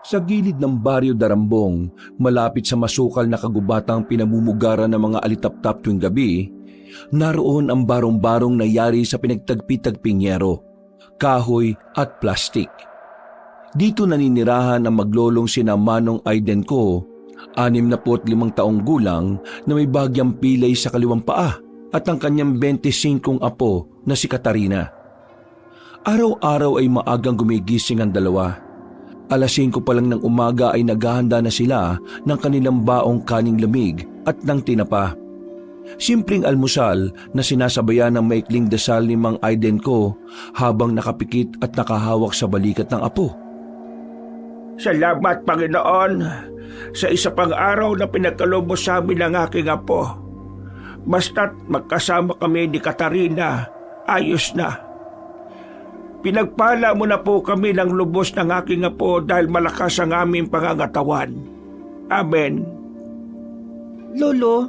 Sa gilid ng baryo Darambong, malapit sa masukal na kagubatang pinamumugaran ng mga alitaptap tuwing gabi, naroon ang barong-barong na yari sa pinagtagpi-tagping yero, kahoy at plastik. Dito naninirahan ang maglolong sina Manong Aidenko, 65 taong gulang na may bagyang pilay sa kaliwang paa at ang kanyang 25 apo na si Katarina. Araw-araw ay maagang gumigising ang dalawa. Alas 5 pa lang ng umaga ay naghahanda na sila ng kanilang baong kaning lamig at ng tinapa. Simpleng almusal na sinasabayan ng maikling dasal ni Mang Aidenko habang nakapikit at nakahawak sa balikat ng apo. Salamat, Panginoon, sa isa pang araw na pinagkaloob mo sa amin ng aking apo. Basta't magkasama kami ni Katarina, ayos na. Pinagpala mo na po kami ng lubos ng aking apo dahil malakas ang aming pangangatawan. Amen. Lolo,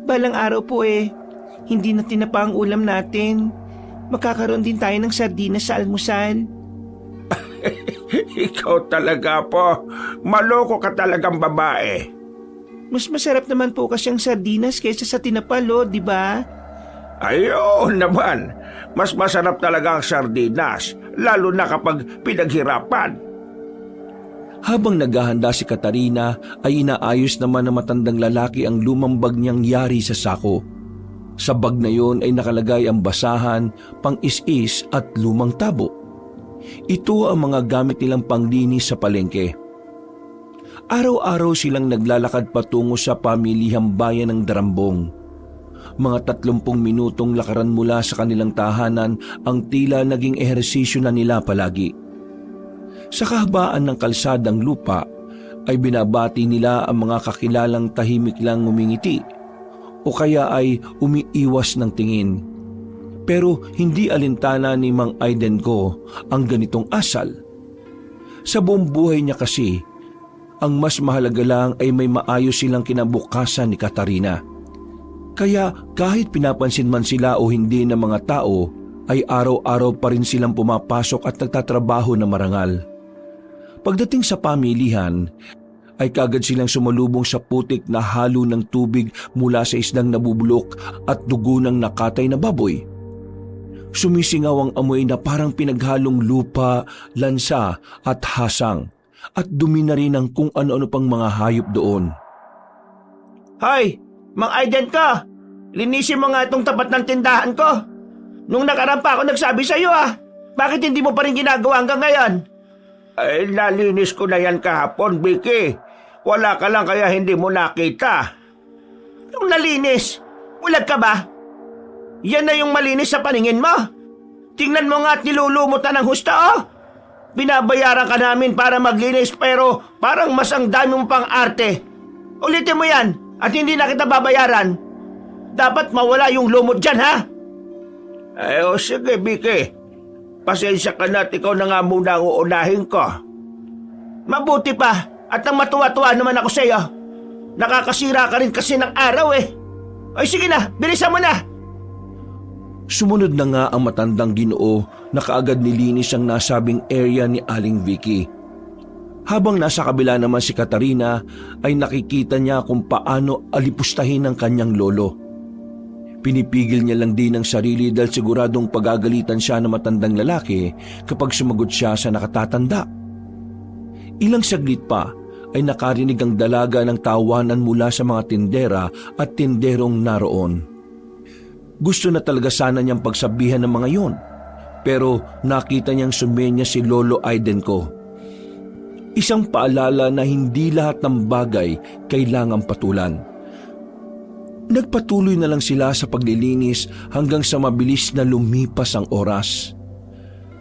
balang araw po hindi na tinapa ang ulam natin. Magkakaroon din tayo ng sardinas sa almusal. Ikaw talaga po. Maloko ka talagang babae. Mas masarap naman po kasi ang sardinas kaysa sa tinapa, Lo, di ba? Ayun naman. Mas masarap talaga ang sardinas, lalo na kapag pinaghirapan. Habang naghahanda si Katarina ay inaayos naman ng matandang lalaki ang lumang bag niyang yari sa sako. Sa bag na yon ay nakalagay ang basahan, pang-is-is at lumang tabo. Ito ang mga gamit nilang panglinis sa palengke. Araw-araw silang naglalakad patungo sa pamilihang bayan ng Darambong. Mga 30 minutong lakaran mula sa kanilang tahanan ang tila naging ehersisyo na nila palagi. Sa kahabaan ng kalsadang lupa ay binabati nila ang mga kakilalang tahimik lang ngumingiti o kaya ay umiiwas ng tingin. Pero hindi alintana ni Mang Aidenko ang ganitong asal. Sa buong buhay niya kasi, ang mas mahalaga lang ay may maayos silang kinabukasan ni Katarina. Kaya kahit pinapansin man sila o hindi ng mga tao, ay araw-araw pa rin silang pumapasok at nagtatrabaho na marangal. Pagdating sa pamilihan, ay kagad silang sumalubong sa putik na halo ng tubig mula sa isdang nabubulok at dugo ng nakatay na baboy. Sumisingaw ang amoy na parang pinaghalong lupa, lansa at hasang, at dumi na rin ang kung ano-ano pang mga hayop doon. Hoy! Mang Aidenko, linisin mo nga itong tapat ng tindahan ko. Nung nakaraan pa ako nagsabi sa iyo bakit hindi mo pa rin ginagawa hanggang ngayon? Ay, nalinis ko na yan kahapon, Vicky. Wala ka lang kaya hindi mo nakita. Yung nalinis, ulag ka ba? Yan na yung malinis sa paningin mo. Tingnan mo nga at nilulumutan ng husta Binabayaran ka namin para maglinis pero parang mas ang dami mong pang arte. Ulitin mo yan. At hindi na kita babayaran. Dapat mawala yung lumot dyan, ha? Ay, sige, Vicky. Pasensya ka na at ikaw na nga muna ang uunahin ko. Mabuti pa at nang matuwa-tuwa naman ako sa iyo. Nakakasira ka rin kasi ng araw Ay sige na, bilisan mo na. Sumunod na nga ang matandang Ginoo na kaagad nilinis ang nasabing area ni Aling Vicky. Habang nasa kabila naman si Katarina ay nakikita niya kung paano alipustahin ang kanyang lolo. Pinipigil niya lang din ang sarili dahil siguradong pagagalitan siya ng matandang lalaki kapag sumagot siya sa nakatatanda. Ilang saglit pa ay nakarinig ang dalaga ng tawanan mula sa mga tindera at tinderong naroon. Gusto na talaga sana niyang pagsabihan ng mga yon, pero nakita niyang sumenya si Lolo Aidenko. Isang paalala na hindi lahat ng bagay kailangang patulan. Nagpatuloy na lang sila sa paglilinis hanggang sa mabilis na lumipas ang oras.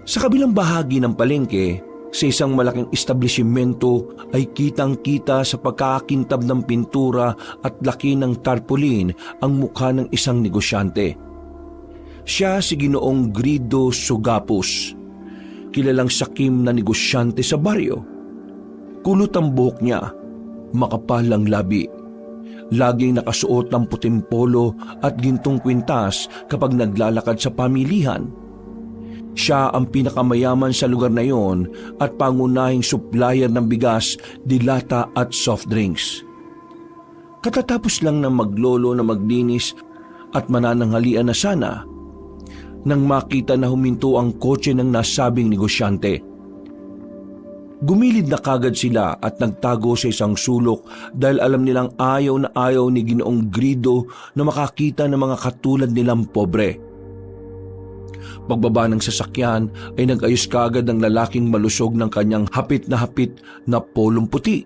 Sa kabilang bahagi ng palengke, sa isang malaking establishmento ay kitang-kita sa pagkakakintab ng pintura at laki ng tarpaulin ang mukha ng isang negosyante. Siya si Ginoong Grido Sugapos, kilalang sakim na negosyante sa baryo. Kulot ang buhok niya, makapal ang labi. Laging nakasuot ng puting polo at gintong kwintas kapag naglalakad sa pamilihan. Siya ang pinakamayaman sa lugar na yon at pangunahing supplier ng bigas, dilata at soft drinks. Katatapos lang ng maglolo na maglinis at manananghalian na sana nang makita na huminto ang kotse ng nasabing negosyante. Gumilid na kagad sila at nagtago sa isang sulok dahil alam nilang ayaw na ayaw ni Ginoong Grido na makakita ng mga katulad nilang pobre. Pagbaba ng sasakyan ay nag-ayos kagad ng lalaking malusog ng kanyang hapit na polong puti.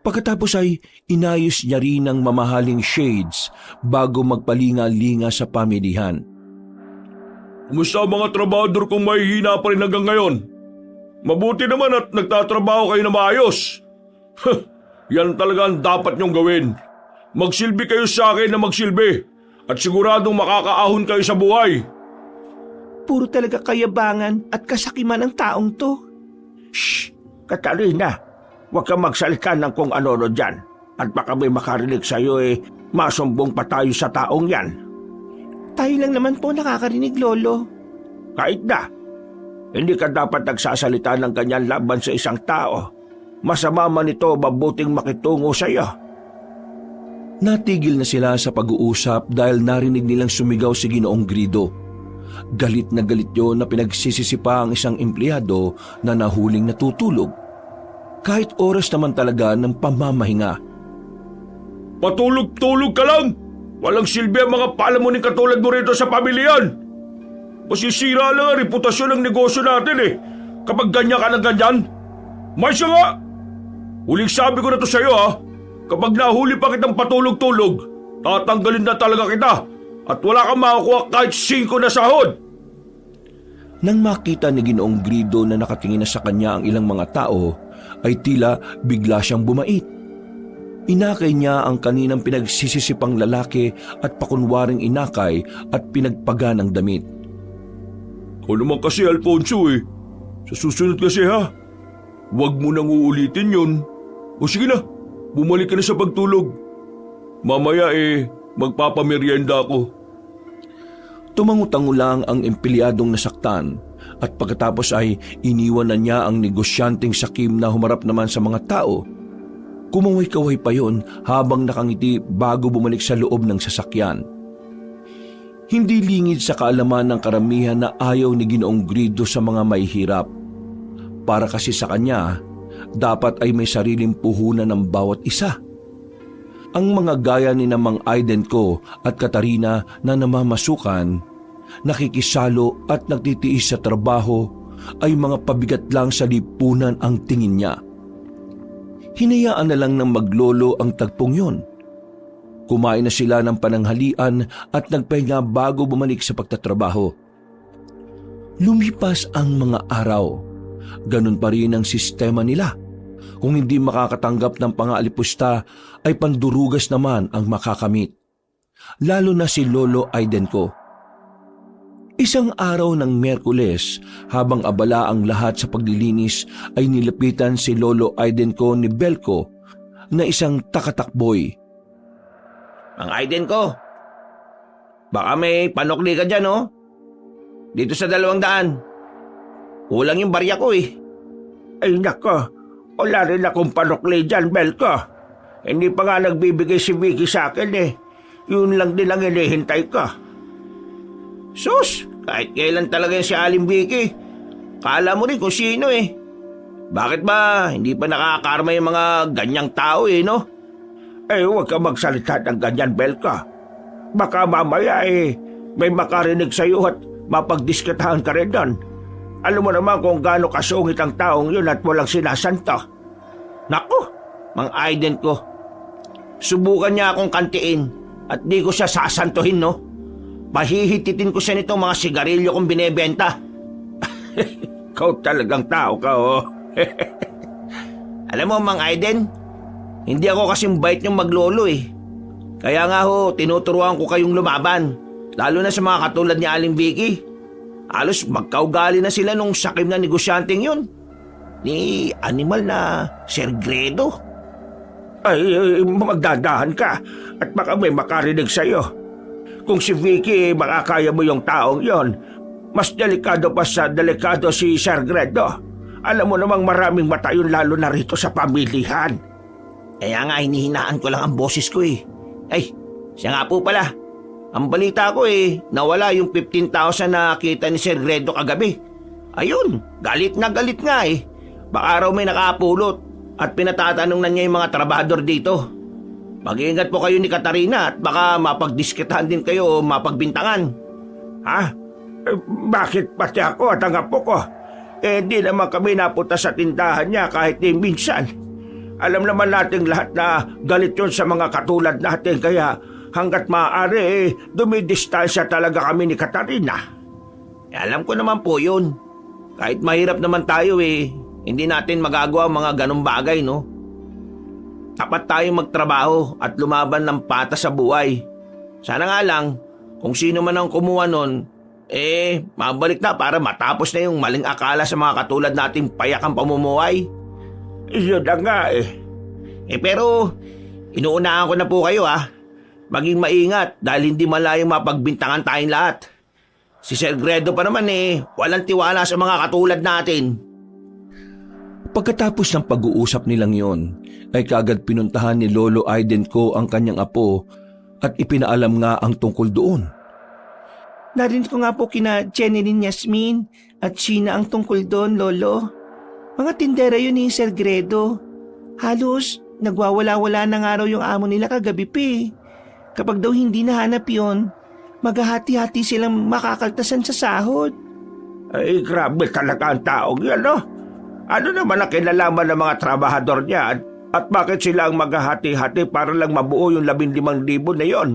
Pagkatapos ay inayos niya rin ang mamahaling shades bago magpalinga-linga sa pamilihan. Kumusta ang mga trabador kung mahihina pa rin hanggang ngayon? Mabuti naman at nagtatrabaho kayo na maayos. Yan talaga ang dapat niyong gawin. Magsilbi kayo sa akin na magsilbi at siguradong makakaahon kayo sa buhay. Puro talaga kayabangan at kasakiman ng taong to. Shh! Katarina, huwag kang magsalita ng kung ano-ano dyan. At baka may makarinig sa'yo masumbong pa tayo sa taong yan. Tayo lang naman po nakakarinig, Lolo. Kahit na, hindi ka dapat nagsasalita ng ganyan laban sa isang tao. Masama man ito, mabuting makitungo sa'yo. Natigil na sila sa pag-uusap dahil narinig nilang sumigaw si Ginoong Grido. Galit na galit yun na pinagsisisipa ang isang empleyado na nahuling natutulog. Kahit oras naman talaga ng pamamahinga. Patulog-tulog ka lang! Walang silbi ang mga palamuning katulad mo rito sa pamilyan! Masisira lang ang reputasyon ng negosyo natin kapag ganyan ka na ganyan. May siya nga! Huling sabi ko na to sa'yo kapag nahuli pa kitang patulog-tulog, tatanggalin na talaga kita at wala kang makakuha kahit 5 na sahod. Nang makita ni Ginoong Grido na nakatingin na sa kanya ang ilang mga tao, ay tila bigla siyang bumait. Inakay niya ang kaninang pinagsisisipang lalaki at pakunwaring inakay at pinagpaga ng damit. O naman kasi, Alfonso Sa susunod kasi huwag mo nang uulitin yun. O sige na, bumalik ka na sa pagtulog. Mamaya magpapamerienda ako. Tumangutango lang ang empleyadong nasaktan at pagkatapos ay iniwan na niya ang negosyanteng sakim na humarap naman sa mga tao. Kumaway-kaway pa yon habang nakangiti bago bumalik sa loob ng sasakyan. Hindi lingid sa kaalaman ng karamihan na ayaw ni Ginoong Grido sa mga mahihirap. Para kasi sa kanya, dapat ay may sariling puhunan ng bawat isa. Ang mga gaya ni Mang Aidenco at Katarina na namamasukan, nakikisalo at nagtitiis sa trabaho ay mga pabigat lang sa lipunan ang tingin niya. Hinayaan na lang ng maglolo ang tagpong yon. Kumain na sila ng pananghalian at nagpahinga bago bumalik sa pagtatrabaho. Lumipas ang mga araw. Ganun pa rin ang sistema nila. Kung hindi makakatanggap ng pang-aalipusta ay pandurugas naman ang makakamit. Lalo na si Lolo Aidenco. Isang araw ng Miyerkules, habang abala ang lahat sa paglilinis, ay nilapitan si Lolo Aidenco ni Belko na isang takatakboy. Mang Aidenco, baka may panukli ka dyan, Dito sa 200. Kulang yung barya ko Ay nako, wala rin akong panukli dyan, Belko. Hindi pa nga nagbibigay si Vicky sa akin Yun lang din ang hinihintay ko. Sus, kahit kailan talaga yan si Aling Vicky. Kala mo rin kung sino Bakit ba hindi pa nakakarma yung mga ganyang tao no? Huwag ka magsalita ng ganyan, Belko. Baka mamaya may makarinig sa'yo at mapagdiskatahan ka rin doon. Alam mo naman kung gaano kasungit ang taong yun at walang sinasanto. Naku, Mang Aidenco. Subukan niya akong kantiin at di ko siya sasantuhin, Pahihititin ko siya nitong mga sigarilyo kong binebenta. Ikaw talagang tao ka, Alam mo, Mang Aiden, hindi ako kasing bait niyong maglolo Kaya nga tinuturuan ko kayong lumaban, lalo na sa mga katulad ni Aling Vicky. Halos magkaugali na sila nung sakim na negosyanteng yun. Ni animal na Sir Gredo. Magdadahan ka at baka may makarinig sa'yo. Kung si Vicky, makakaya mo yung taong yon, Mas delikado pa sa delikado si Sir Gredo. Alam mo namang maraming mata yun lalo na rito sa pamilihan. Kaya nga hinihinaan ko lang ang boses ko eh. Ay, siya nga po pala. Ang balita ko nawala yung 15,000 na kita ni Sir Gredo kagabi. Ayun, galit na galit nga eh. Baka raw may nakapulot at pinatatanong na niya yung mga trabador dito. Mag-iingat po kayo ni Katarina at baka mapagdiskitahan din kayo o mapagbintangan. Ha? Bakit pati ako at ang apo ko? Di naman kami napunta sa tindahan niya kahit di minsan. Alam naman nating lahat na galit yun sa mga katulad natin kaya hanggat maaari dumidistansya talaga kami ni Katarina. Alam ko naman po yun. Kahit mahirap naman tayo hindi natin magagawa ang mga ganong bagay, no? Dapat tayong magtrabaho at lumaban ng patas sa buhay. Sana nga lang, kung sino man ang kumuha nun, mabalik na para matapos na yung maling akala sa mga katulad nating payakang pamumuhay. Yun na nga Pero, inuunahan ko na po kayo Maging maingat dahil hindi malayong mapagbintangan tayong lahat. Si Sir Gredo pa naman walang tiwala sa mga katulad natin. Pagkatapos ng pag-uusap nilang yon, ay kaagad pinuntahan ni Lolo Aidenko ang kanyang apo at ipinaalam nga ang tungkol doon. Narinig ko nga po kina Jeneline Yasmin at Sheena ang tungkol doon, Lolo. Mga tindera yun ni Sir Gredo. Halos nagwawala-wala na nga raw yung amo nila kagabi pa Kapag daw hindi nahanap yun, maghahati-hati silang makakaltasan sa sahod. Ay, grabe talaga ang taong yan, no? Ano naman ang kinalaman ng mga trabahador niya at bakit sila ang maghahati-hati para lang mabuo yung 15,000 na yon?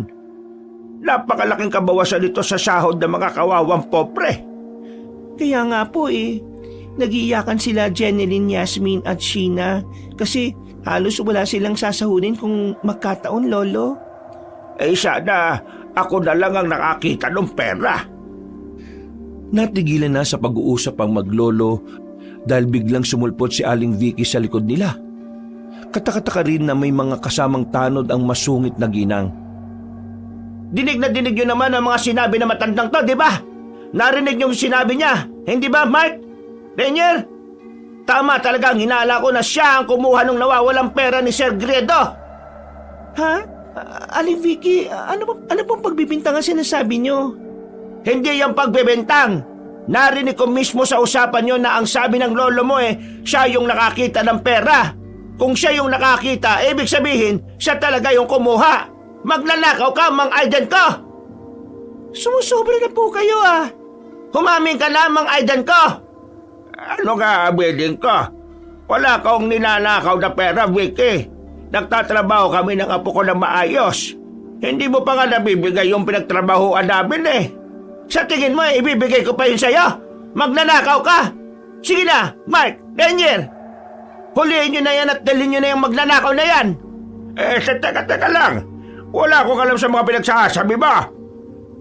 Napakalaking kabawasan nito sa sahod ng mga kawawang popre. Kaya nga po nag-iiyakan sila Jeneline, Yasmin at Sheena kasi halos wala silang sasahunin kung magkataon, Lolo. Sana ako na lang ang nakakita ng pera. Natigilan na sa pag-uusap ang maglolo dahil biglang sumulpot si Aling Vicky sa likod nila. Katakataka rin na may mga kasamang tanod ang masungit na ginang. Dinig na dinig yun naman ang mga sinabi na matandang to, di ba? Narinig yung sinabi niya, hindi ba, Mark? Rainier? Tama talagang hinala ko na siya ang kumuha ng nawawalang pera ni Sir Gredo. Ha? Aling Vicky, ano pong pagbibintangan sinasabi niyo? Hindi yung pagbibintang. Narinig ko mismo sa usapan niyo na ang sabi ng lolo mo siya yung nakakita ng pera. Kung siya yung nakakita, ibig sabihin, siya talaga yung kumuha. Magnanakaw ka, Mang Aiden ko! Sumusobra na po kayo Humamin ka na, Mang Aiden ko! Ano nga, abiding ko? Wala akong ninanakaw na pera, Vicky. Nagtatrabaho kami ng apo ko na maayos. Hindi mo pa nga nabibigay yung pinagtrabahoan namin Sa tingin mo ibibigay ko pa yun sa'yo? Magnanakaw ka? Sige na, Mark, Rainier. Huliin nyo na yan at dalhin nyo na yung magnanakaw na yan. Teka lang. Wala akong alam sa mga pinagsasabi mo.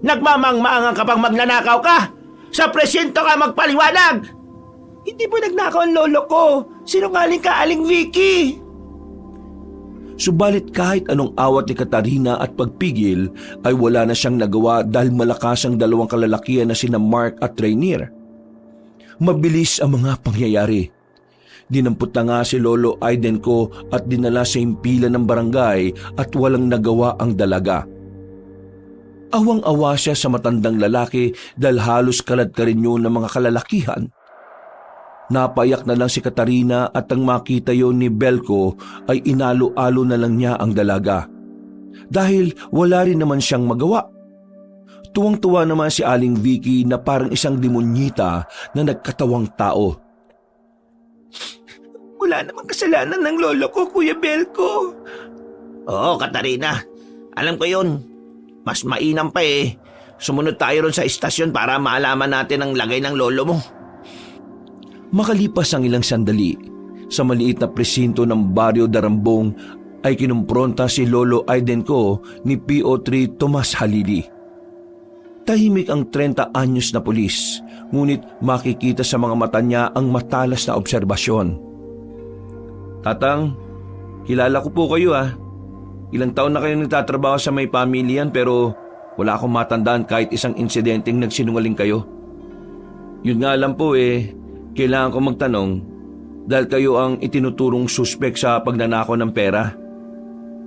Nagmamang-maangang ka pang magnanakaw ka? Sa presinto ka magpaliwanag! Hindi po nagnakaw ang lolo ko. Sinungaling ka, Aling Vicky. Subalit kahit anong awat ni Katarina at pagpigil ay wala na siyang nagawa dahil malakas ang dalawang kalalakihan na sina Mark at Rainier. Mabilis ang mga pangyayari. Dinampot na nga si Lolo Aidenko at dinala sa himpilan ng barangay at walang nagawa ang dalaga. Awang-awa siya sa matandang lalaki dahil halos kalad-karin yun ng mga kalalakihan. Napayak na lang si Katarina at ang makita yon ni Belko ay inalo-alo na lang niya ang dalaga. Dahil wala rin naman siyang magawa. Tuwang-tuwa naman si Aling Vicky na parang isang demonyita na nagkatawang tao. Wala namang kasalanan ng lolo ko, Kuya Belko. Oo, Katarina. Alam ko yun. Mas mainam pa Sumunod tayo ron sa istasyon para maalaman natin ang lagay ng lolo mo. Makalipas ang ilang sandali, sa maliit na presinto ng Baryo Darambong ay kinumpronta si Lolo Aidenko ni PO3 Tomas Halili. Tahimik ang 30 anyos na pulis, ngunit makikita sa mga mata niya ang matalas na obserbasyon. Tatang, kilala ko po kayo Ilang taon na kayo nagtatrabaho sa may pamilyan pero wala akong matandaan kahit isang insidenteng nagsinungaling kayo. Yun nga lang po kailangan ko magtanong dahil kayo ang itinuturong suspek sa pagnanakaw ng pera.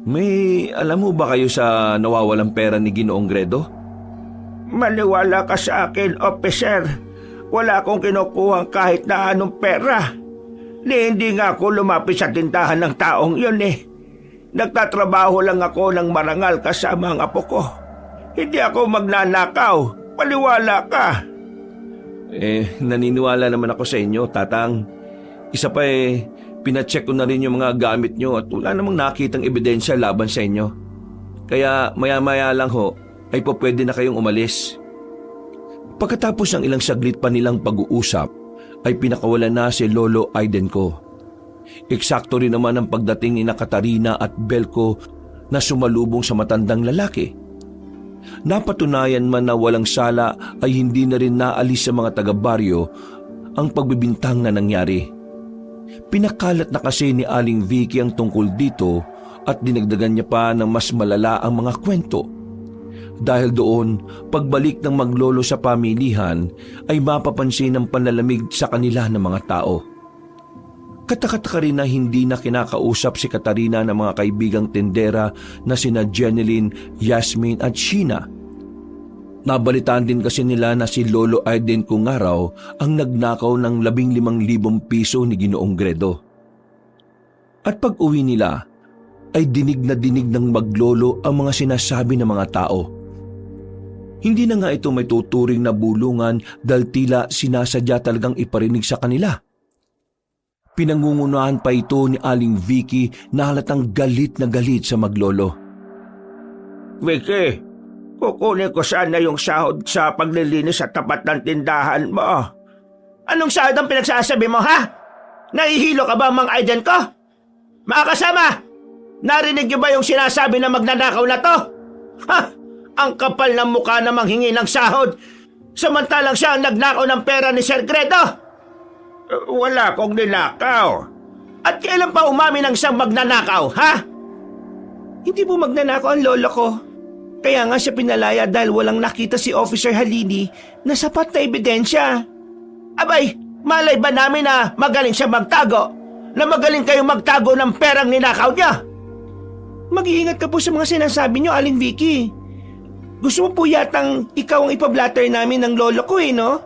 May alam mo ba kayo sa nawawalang pera ni Ginoong Gredo? Maniwala ka sa akin, officer. Wala akong kinukuhang kahit na anong pera. Hindi nga ako lumapit sa tindahan ng taong yun Nagtatrabaho lang ako ng marangal kasama ang apo ko. Hindi ako magnanakaw. Maniwala ka. Naniniwala naman ako sa inyo, Tatang. Isa pa pinacheck ko na rin yung mga gamit nyo at wala namang nakitang ebidensya laban sa inyo. Kaya maya-maya lang ay po pwede na kayong umalis. Pagkatapos ng ilang saglit pa nilang pag-uusap, ay pinakawalan na si Lolo Aiden ko. Eksakto rin naman ang pagdating ni Katarina at Belko na sumalubong sa matandang lalaki. Napatunayan man na walang sala ay hindi na rin naalis sa mga taga-baryo ang pagbibintang na nangyari. Pinakalat na kasi ni Aling Vicky ang tungkol dito at dinagdagan niya pa ng mas malala ang mga kwento. Dahil doon, pagbalik ng maglolo sa pamilihan ay mapapansin ang panlalamig sa kanila ng mga tao. Katakataka rin na hindi na kinakausap si Katarina ng mga kaibigang tendera na sina Jeneline, Yasmin at Sheena. Nabalitaan din kasi nila na si Lolo Aiden kung araw ang nagnakaw ng 15,000 piso ni Ginoong Gredo. At pag uwi nila, ay dinig na dinig ng maglolo ang mga sinasabi ng mga tao. Hindi na nga ito may tuturing na bulungan dahil tila sinasadya talagang iparinig sa kanila. Pinangungunahan pa ito ni Aling Vicky na halatang galit na galit sa maglolo. Vicky, kukunin ko sana yung sahod sa paglilinis sa tapat ng tindahan mo. Anong sahod ang pinagsasabi mo, ha? Nahihilo ka ba, Mang Aiden ko? Mga kasama, narinig niyo ba yung sinasabi na magnanakaw na to? Ha? Ang kapal ng mukha na manghingi ng sahod, samantalang siya ang nagnakaw ng pera ni Sir Gredo. Wala akong ninakaw. At kailan pa umamin ang siyang magnanakaw, ha? Hindi mo magnanakaw ang lolo ko. Kaya nga siya pinalaya dahil walang nakita si Officer Halili na sapat na ebidensya. Abay, malay ba namin na magaling siya magtago? Na magaling kayong magtago ng perang ninakaw niya? Mag-iingat ka po sa mga sinasabi niyo, Aling Vicky. Gusto mo po yatang ikaw ang ipablatter namin ng lolo ko no?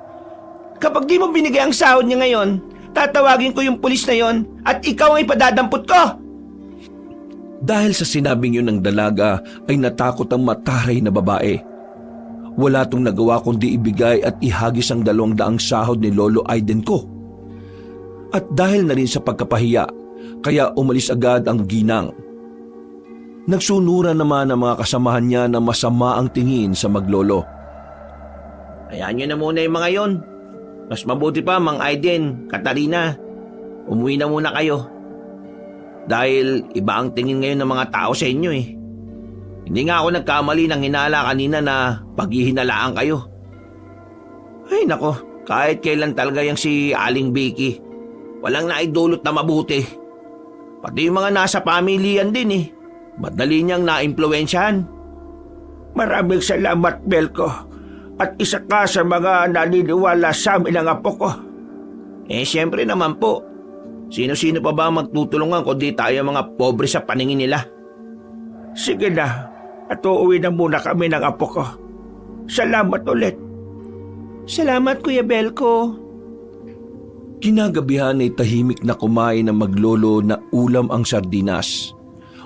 Kapag di mo binigay ang sahod niya ngayon, tatawagin ko yung pulis na yon at ikaw ang ipadadampot ko. Dahil sa sinabing yun ng dalaga ay natakot ang mataray na babae. Wala tong nagawa kundi ibigay at ihagis ang 200 sahod ni Lolo Aiden ko. At dahil na rin sa pagkapahiya, kaya umalis agad ang ginang. Nagsunuran naman ang mga kasamahan niya na masama ang tingin sa maglolo. Hayaan niyo na muna yung mga yon. Mas mabuti pa, Mang Aiden, Katarina. Umuwi na muna kayo. Dahil iba ang tingin ngayon ng mga tao sa inyo Hindi nga ako nagkamali ng hinala kanina na paghihinalaan kayo. Ay nako, kahit kailan talaga yung si Aling Vicky. Walang naidulot na mabuti. Pati yung mga nasa pamilyan din Madali niyang naimpluwensyahan. Maraming salamat, Belko. At isa ka sa mga naniniwala sa amin ng apo ko. Siyempre naman po. Sino-sino pa ba magtutulungan kundi tayo mga pobre sa paningin nila? Sige na, at uuwi na muna kami ng apo ko. Salamat ulit. Salamat, Kuya Belko. Kinagabihan ay tahimik na kumain ng maglolo na ulam ang sardinas.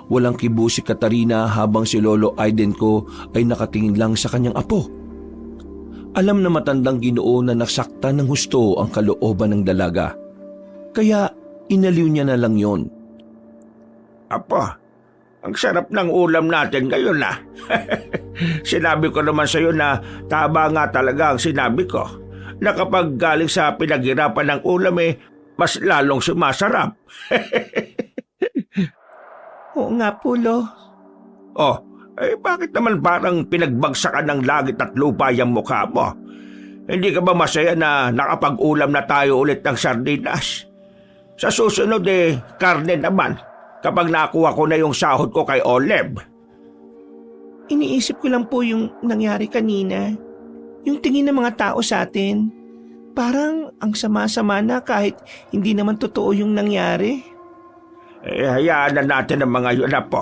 Walang kibo si Katarina habang si Lolo Aiden ko ay nakatingin lang sa kanyang apo. Alam na matandang Ginoo na nasaktan ng husto ang kalooban ng dalaga. Kaya inaliw niya na lang yon. Apo, ang sarap ng ulam natin ngayon Sinabi ko naman sa iyo na tama nga talaga ang sinabi ko. Na kapag galing sa pinaghirapan ng ulam mas lalong sumasarap. Oo nga po, Lo. Oh, bakit naman parang pinagbagsakan ng langit at lupa yung mukha mo? Hindi ka ba masaya na nakapag-ulam na tayo ulit ng sardinas? Sa susunod karne naman kapag nakuha ko na yung sahod ko kay Oleb. Iniisip ko lang po yung nangyari kanina. Yung tingin ng mga tao sa atin. Parang ang sama-sama na kahit hindi naman totoo yung nangyari. Hayaan na natin ang mga yun, Apo.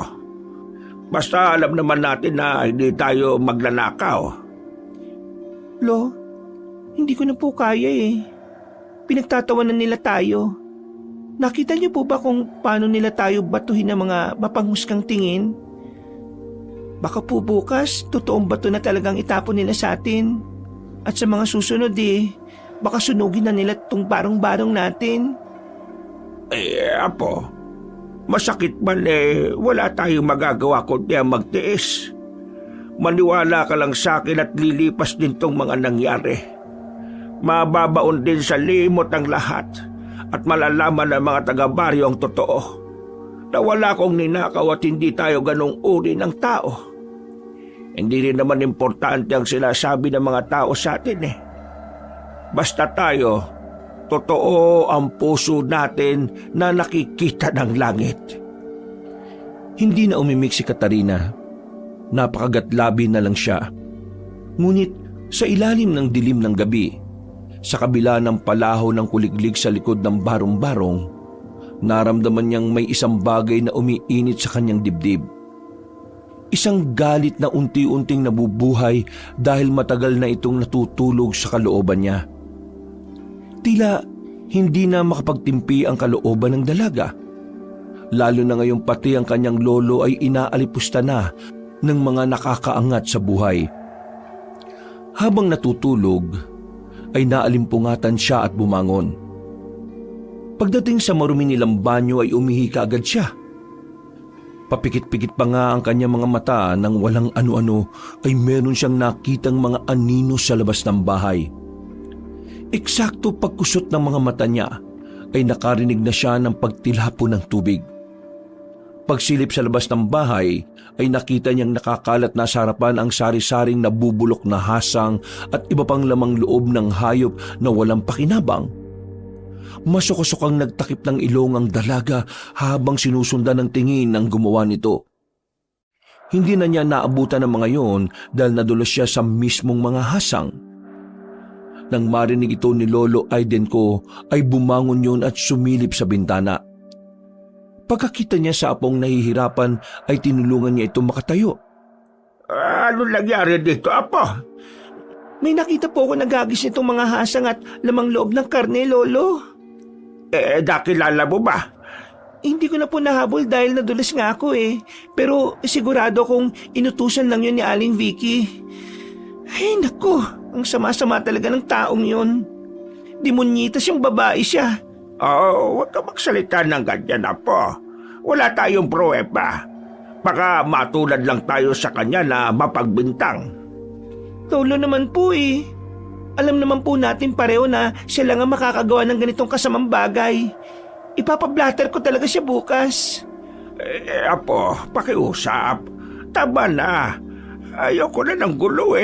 Basta alam naman natin na hindi tayo magnanakaw. Lo, hindi ko na po kaya eh. Pinagtatawanan nila tayo. Nakita niyo po ba kung paano nila tayo batuhin ng mga mapanghusgang tingin? Baka po bukas, totoong bato na talagang itapon nila sa atin. At sa mga susunod baka sunugin na nila itong barong-barong natin. Apo, masakit man wala tayong magagawa kundi ang magtiis. Maniwala ka lang sa akin at lilipas din tong mga nangyari. Mababaon din sa limot ang lahat at malalaman ng mga taga-baryo ang totoo na wala kong ninakaw at hindi tayo ganong uri ng tao. Hindi rin naman importante ang sinasabi ng mga tao sa atin Basta tayo, totoo ang puso natin na nakikita ng langit. Hindi na umimik si Katarina. Napakagatlabi na lang siya. Ngunit sa ilalim ng dilim ng gabi, sa kabila ng palaho ng kuliglig sa likod ng barong-barong, naramdaman niyang may isang bagay na umiinit sa kanyang dibdib. Isang galit na unti-unting nabubuhay dahil matagal na itong natutulog sa kalooban niya. Tila hindi na makapagtimpi ang kalooban ng dalaga. Lalo na ngayong pati ang kanyang lolo ay inaalipusta na ng mga nakakaangat sa buhay. Habang natutulog, ay naalimpungatan siya at bumangon. Pagdating sa marumi nilang banyo ay umihi kaagad siya. Papikit-pikit pa nga ang kanyang mga mata nang walang ano-ano ay meron siyang nakitang mga anino sa labas ng bahay. Eksakto pagkusot ng mga mata niya ay nakarinig na siya ng pagtilhapo ng tubig. Pagsilip sa labas ng bahay ay nakita niyang nakakalat na sa harapan ang sari-saring nabubulok na hasang at iba pang lamang loob ng hayop na walang pakinabang. Masukasukang nagtakip ng ilong ang dalaga habang sinusundan ng tingin ng gumawa nito. Hindi na niya naabutan ng mga yon dahil nadulas siya sa mismong mga hasang. Nang marinig ito ni Lolo Aidenko ay bumangon yun at sumilip sa bintana. Pagkakita niya sa apong nahihirapan ay tinulungan niya ito makatayo. Ano nangyari dito, Apo? May nakita po ako nagagis nitong mga hasang at lamang loob ng karne, Lolo. Nakilala mo ba? Hindi ko na po nahabol dahil nadulas nga ako Pero sigurado kong inutusan lang yun ni Aling Vicky. Ay naku, ang sama-sama talaga ng taong yun. Demonyitas yung babae siya. Huwag ka magsalita ng ganyan, Apo. Wala tayong pruweba. Baka matulad lang tayo sa kanya na mapagbintang. Lolo naman po Alam naman po natin pareho na siya lang ang makakagawa ng ganitong kasamang bagay. Ipapablatter ko talaga siya bukas. Apo, pakiusap. Tama na. Ayoko na ng gulo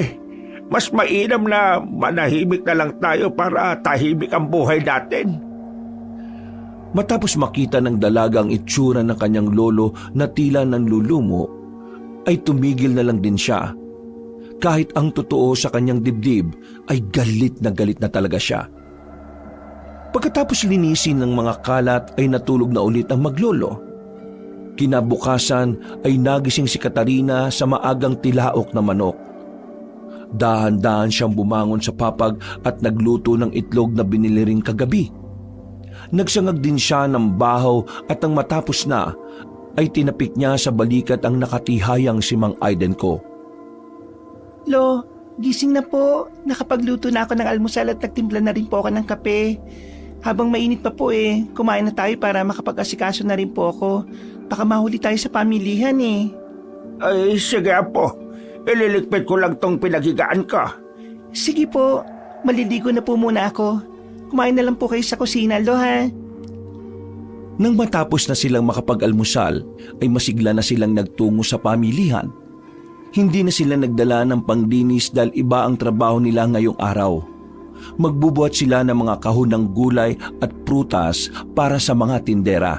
Mas mainam na manahimik na lang tayo para tahimik ang buhay natin. Matapos makita ng dalaga ang itsura ng kanyang lolo na tila nanlulumo, ay tumigil na lang din siya. Kahit ang totoo sa kanyang dibdib ay galit na talaga siya. Pagkatapos linisin ng mga kalat ay natulog na ulit ang maglolo. Kinabukasan ay nagising si Katarina sa maagang tilaok na manok. Dahan-dahan siyang bumangon sa papag at nagluto ng itlog na binili ring kagabi. Nagsangag din siya ng bahaw at nang matapos na ay tinapik niya sa balikat ang nakatihayang si Mang Aidenko. Lo, gising na po. Nakapagluto na ako ng almusal at nagtimpla na rin po ako ng kape. Habang mainit pa po kumain na tayo para makapag-asikaso na rin po ako. Baka mahuli tayo sa pamilihan Ay, sige, Apo. Ililigpit ko lang tong pinaghigaan ko. Sige po, maliligo na po muna ako. Kumain na lang po kayo sa kusina, Lo, ha? Nang matapos na silang makapag-almusal, ay masigla na silang nagtungo sa pamilihan. Hindi na sila nagdala ng panglinis dahil iba ang trabaho nila ngayong araw. Magbubuhat sila ng mga kahon ng gulay at prutas para sa mga tindera.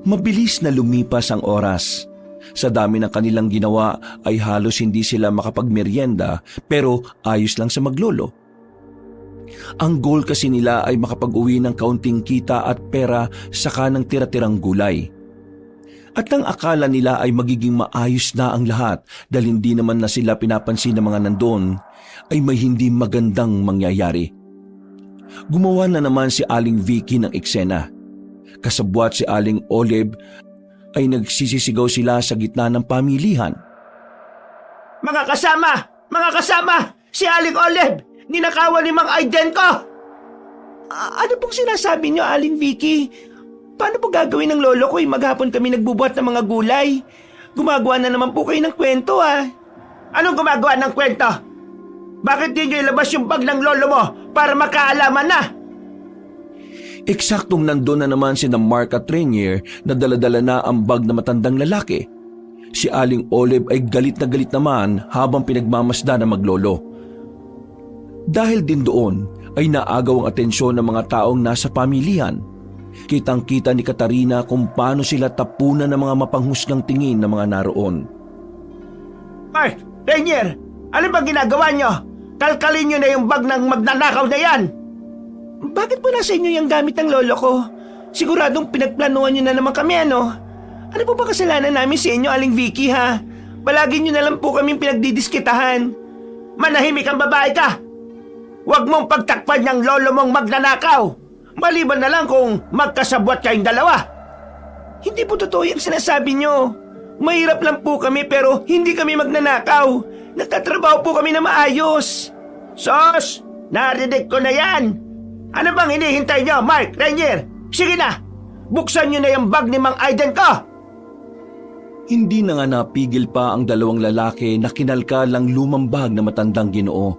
Mabilis na lumipas ang oras. Sa dami ng kanilang ginawa ay halos hindi sila makapagmeryenda pero ayos lang sa maglolo. Ang goal kasi nila ay makapag-uwi ng kaunting kita at pera saka ng tira-tirang gulay. At ang akala nila ay magiging maayos na ang lahat dahil hindi naman na sila pinapansin ng mga nandun, ay may hindi magandang mangyayari. Gumawa na naman si Aling Vicky ng eksena. Kasabwat si Aling Olive ay nagsisisigaw sila sa gitna ng pamilihan. Mga kasama! Mga kasama! Si Aling Olive! Ninakawan ni Mang Aiden ko! Ano pong sinasabi niyo, Aling Vicky? Paano po gagawin ng lolo ko? Maghapon kami nagbubuhat ng mga gulay. Gumagawa na naman po kayo ng kwento Anong gumagawa ng kwento? Bakit di niyo ilabas yung bag ng lolo mo para makaalaman na? Eksaktong nandun na naman si Mark at Rainier na daladala na ang bag na matandang lalaki. Si Aling Olive ay galit na galit naman habang pinagmamasda na maglolo. Dahil din doon ay naagaw ang atensyon ng mga taong nasa pamilihan. Kitang-kita ni Katarina kung paano sila tapunan ng mga mapanghusgang tingin ng mga naroon. Mark, Rainier, ano bang ginagawa nyo? Kalkalin nyo na yung bag ng magnanakaw na yan! Bakit po nasa inyo yung gamit ng lolo ko? Siguradong pinagplanuhan nyo na naman kami, ano? Ano po ba kasalanan namin sa inyo, Aling Vicky, ha? Palagi nyo na lang po kaming pinagdidiskitahan. Manahimik ang babae ka! Huwag mong pagtakpan ng lolo mong magnanakaw! Maliban na lang kung magkasabwat kayong dalawa. Hindi po totoo yung sinasabi nyo. Mahirap lang po kami pero hindi kami magnanakaw. Nagtatrabaho po kami na maayos. Sos! Narinig ko na yan! Ano bang hinihintay nyo, Mark, Rainier? Sige na! Buksan nyo na yung bag ni Mang Aiden ko! Hindi na nga napigil pa ang dalawang lalaki na kinalkal ang lumang bag na matandang Ginoo.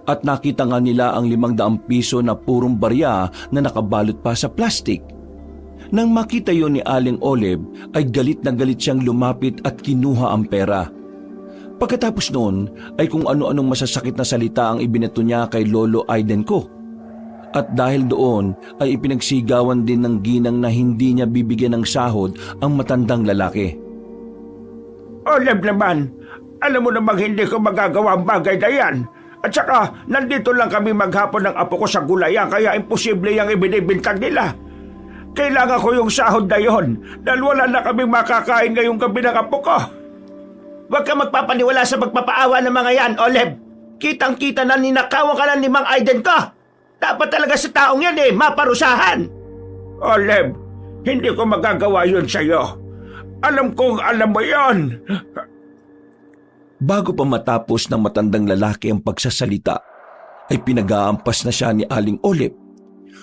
At nakita nga nila ang 500 piso na purong barya na nakabalot pa sa plastik. Nang makita yon ni Aling Olive ay galit na galit siyang lumapit at kinuha ang pera. Pagkatapos noon ay kung ano-anong masasakit na salita ang ibinato niya kay Lolo Aiden ko. At dahil doon ay ipinagsigawan din ng ginang na hindi niya bibigyan ng sahod ang matandang lalaki. Olive naman, alam mo namang hindi ko magagawa ang bagay na yan. At saka, nandito lang kami maghapon ng apo ko sa gulayan kaya imposible yung ibinibintang nila. Kailangan ko yung sahod na yon dahil wala na kaming makakain ngayong gabi ng apo ko. Huwag ka magpapaniwala sa magpapaawa ng mga yan, Olive. Kitang-kita na ninakawan ka na ni Mang Aiden ko. Dapat talaga sa taong yan maparusahan. Olive, hindi ko magagawa yun sa'yo. Alam kong alam mo yon. Bago pa matapos ng matandang lalaki ang pagsasalita, ay pinag-aampas na siya ni Aling Olive.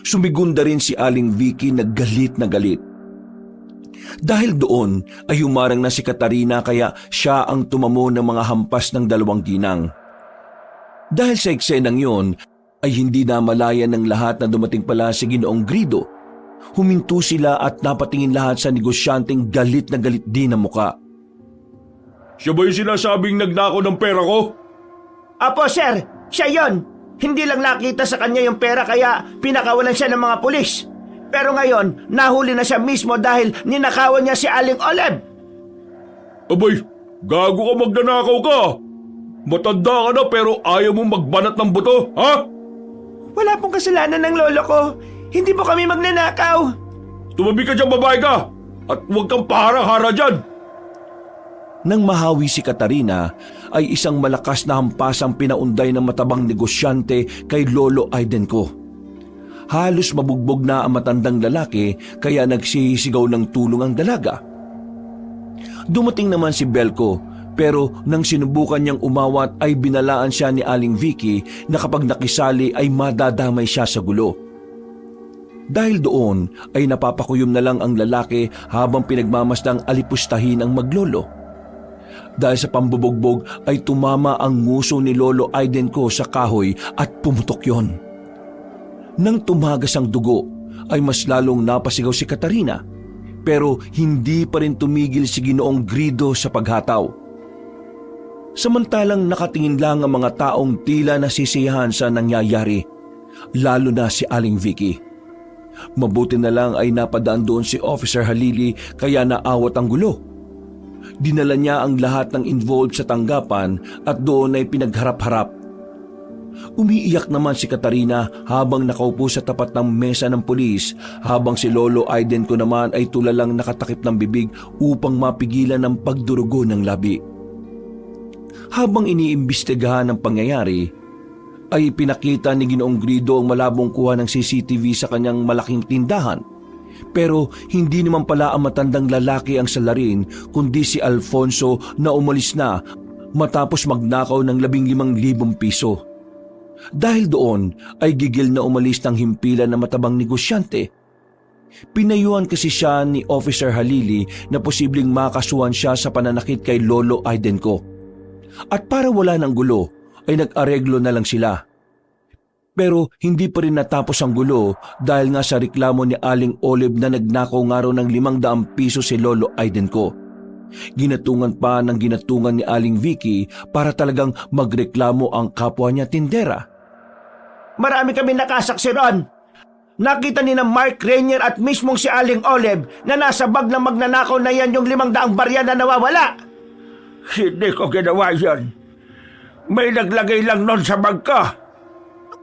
Sumigunda rin si Aling Vicky na galit na galit. Dahil doon ay humarang na si Katarina kaya siya ang tumamo ng mga hampas ng dalawang ginang. Dahil sa eksenang yon ay hindi na malaya ng lahat na dumating pala si Ginoong Grido. Huminto sila at napatingin lahat sa negosyanteng galit na galit din ang muka. Siya ba yung sinasabing nagnakaw ng pera ko? Apo, sir. Siya yon. Hindi lang nakita sa kanya yung pera kaya pinakawalan siya ng mga pulis. Pero ngayon, nahuli na siya mismo dahil ninakawan niya si Aling Olive. Abay, gago ka magnanakaw ka. Matanda ka na pero ayaw mo magbanat ng buto, ha? Wala pong kasalanan ng lolo ko. Hindi po kami magnanakaw. Tumabi ka dyan, babae ka. At huwag kang paharang-hara dyan. Nang mahawi si Katarina, ay isang malakas na hampas ang pinaunday ng matabang negosyante kay Lolo Aiden ko. Halos mabugbog na ang matandang lalaki kaya nagsisigaw ng tulong ang dalaga. Dumating naman si Belko pero nang sinubukan niyang umawat ay binalaan siya ni Aling Vicky na kapag nakisali ay madadamay siya sa gulo. Dahil doon ay napapakuyom na lang ang lalaki habang pinagmamasdang alipustahin ang maglolo. Dahil sa pambubugbog ay tumama ang nguso ni Lolo Aiden ko sa kahoy at pumutok yon. Nang tumagas ang dugo ay mas lalong napasigaw si Katarina pero hindi pa rin tumigil si Ginoong Grido sa paghataw. Samantalang nakatingin lang ang mga taong tila nasisiyahan sa nangyayari, lalo na si Aling Vicky. Mabuti na lang ay napadaan doon si Officer Halili kaya naawat ang gulo. Dinala niya ang lahat ng involved sa tanggapan at doon ay pinagharap-harap. Umiiyak naman si Katarina habang nakaupo sa tapat ng mesa ng pulis, habang si Lolo Aiden ko naman ay tulalang nakatakip ng bibig upang mapigilan ang pagdurugo ng labi. Habang iniimbestigahan ang pangyayari, ay pinakita ni Ginoong Grido ang malabong kuha ng CCTV sa kanyang malaking tindahan. Pero hindi naman pala ang matandang lalaki ang salarin, kundi si Alfonso na umalis na matapos magnakaw ng 15,000 piso. Dahil doon ay gigil na umalis ng himpilan na matabang negosyante. Pinayuhan kasi siya ni Officer Halili na posibleng makasuhan siya sa pananakit kay Lolo Aiden ko. At para wala ng gulo ay nag-areglo na lang sila. Pero hindi pa rin natapos ang gulo dahil nga sa reklamo ni Aling Olive na nagnakaw nga raw ng 500 piso si Lolo Aiden ko. Ginatungan pa ng ginatungan ni Aling Vicky para talagang magreklamo ang kapwa niya tindera. Marami kami nakasaksi ron. Nakita ni na Mark Rainier at mismong si Aling Olive na nasa bag ng magnanakaw na yan yung 500 barya na nawawala. Hindi ko ginawa yan. May naglagay lang nun sa bag ko.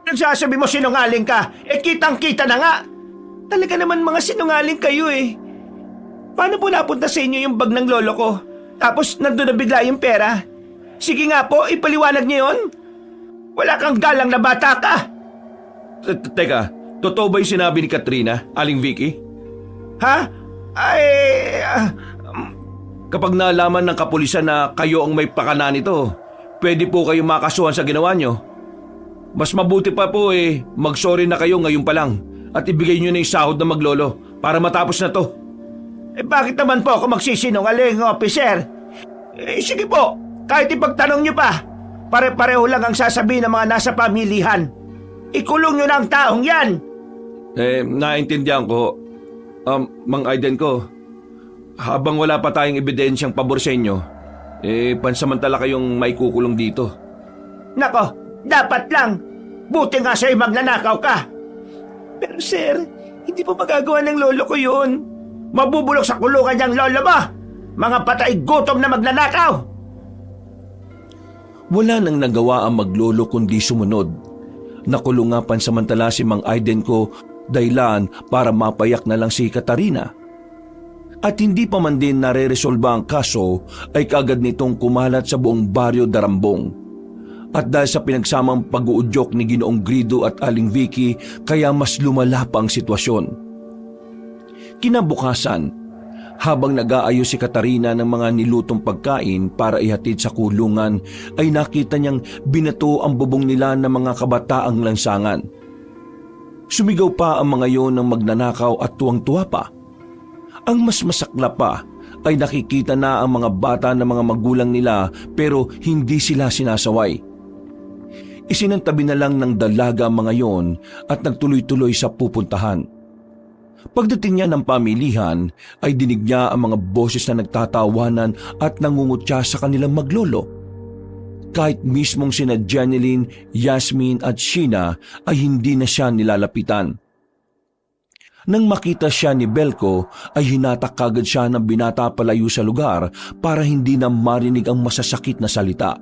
Nagsasabi mo sinungaling ka, kitang-kita na nga. Talaga naman mga sinungaling kayo eh. Paano po napunta sa inyo yung bag ng lolo ko? Tapos nandun na bigla yung pera? Sige nga po, ipaliwanag niyo yun. Wala kang galang na bata ka. Teka, totoo ba yung sinabi ni Katrina, Aling Vicky? Ha? Kapag nalaman ng kapulisan na kayo ang may pakana nito, pwede po kayo makasuhan sa ginawa nyo. Mas mabuti pa po mag-sorry na kayo ngayon pa lang at ibigay nyo na yung sahod na maglolo para matapos na to. Bakit naman po ako magsisinungaling, officer? Sige po, kahit ipagtanong nyo pa. Pare-pareho lang ang sasabihin ng mga nasa pamilihan. Ikulong nyo na ang taong yan. Naintindihan ko. Mang Aiden ko, habang wala pa tayong ebidensyang pabor sa inyo, pansamantala kayong maikukulong dito. Nako, dapat lang. Buti nga sa'yo magnanakaw ka. Pero sir, hindi po magagawa ng lolo ko yun. Mabubulok sa kulungan niyang lolo mo. Mga patay gutom na magnanakaw. Wala nang nagawa ang maglolo kundi sumunod. Nakulong nga pansamantala si Mang Aiden ko dahilan para mapayak na lang si Katarina. At hindi pa man din nare-resolba ang kaso ay kaagad nitong kumalat sa buong baryo Darambong. At dahil sa pinagsamang pag-uudyok ni Ginoong Grido at Aling Vicky, kaya mas lumala pa ang sitwasyon. Kinabukasan, habang nag-aayos si Katarina ng mga nilutong pagkain para ihatid sa kulungan, ay nakita niyang binato ang bubong nila ng mga kabataang lansangan. Sumigaw pa ang mga yon ng magnanakaw at tuwang-tuwa pa. Ang mas masakla pa ay nakikita na ang mga bata ng mga magulang nila pero hindi sila sinasaway. Isinantabi na lang ng dalaga ang mga yon at nagtuloy-tuloy sa pupuntahan. Pagdating niya ng pamilihan ay dinig niya ang mga boses na nagtatawanan at nangungutya sa kanilang maglolo. Kahit mismong sina Jeneline, Yasmin at Sheena ay hindi na siya nilalapitan. Nang makita siya ni Belko ay hinatak kagad siya ng binata palayo sa lugar para hindi na marinig ang masasakit na salita.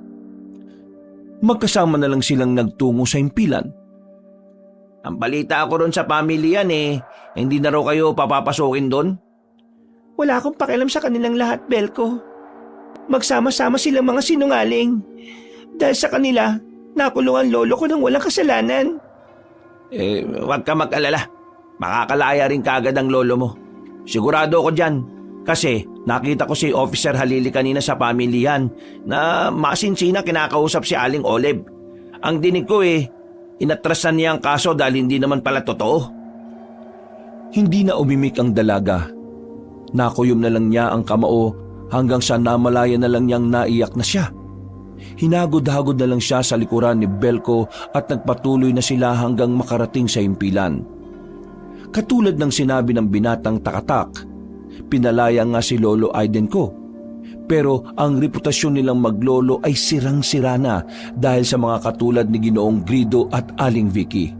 Magkasama na lang silang nagtungo sa himpilan. Ang balita ako ron sa pamilya hindi na raw kayo papapasukin doon? Wala akong pakialam sa kanilang lahat, Belko. Magsama-sama silang mga sinungaling. Dahil sa kanila, nakulong ang lolo ko ng walang kasalanan. Huwag ka mag-alala. Makakalaya rin kaagad ang lolo mo. Sigurado ako dyan. Kasi nakita ko si Officer Halili kanina sa pamilyan na masinsina kinakausap si Aling Olive. Ang dinig ko inatrasan niya ang kaso dahil hindi naman pala totoo. Hindi na umimik ang dalaga. Nakuyom na lang niya ang kamao hanggang sa namalaya na lang niyang naiyak na siya. Hinagod-hagod na lang siya sa likuran ni Belko at nagpatuloy na sila hanggang makarating sa himpilan. Katulad ng sinabi ng binatang takatak, pinalaya nga si Lolo Aiden ko. Pero ang reputasyon nilang maglolo ay sirang-sira na dahil sa mga katulad ni Ginoong Grido at Aling Vicky.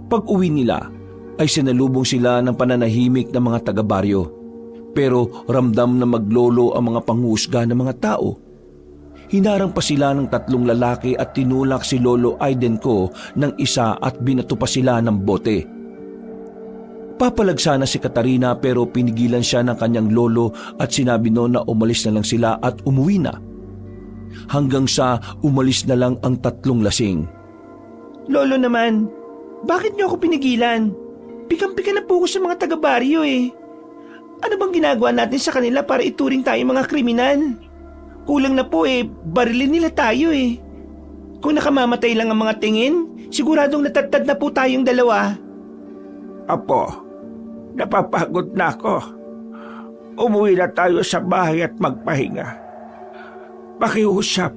Pag-uwi nila ay sinalubong sila ng pananahimik ng mga taga-baryo. Pero ramdam na maglolo ang mga panghusga ng mga tao. Hinarang pa sila ng 3 lalaki at tinulak si Lolo Aiden ko ng isa at binato pa sila ng bote. Papalag sana si Katarina pero pinigilan siya ng kanyang lolo at sinabi noon na umalis na lang sila at umuwi na. Hanggang sa umalis na lang ang 3 lasing. Lolo naman, bakit niyo ako pinigilan? Pikam-pika na po ko sa mga taga-baryo eh. Ano bang ginagawa natin sa kanila para ituring tayo mga kriminal? Kulang na po eh, barilin nila tayo eh. Kung nakamamatay lang ang mga tingin, siguradong natatad na po tayong dalawa. Apo, napapagod na ako. Umuwi na tayo sa bahay at magpahinga. Pakiusap.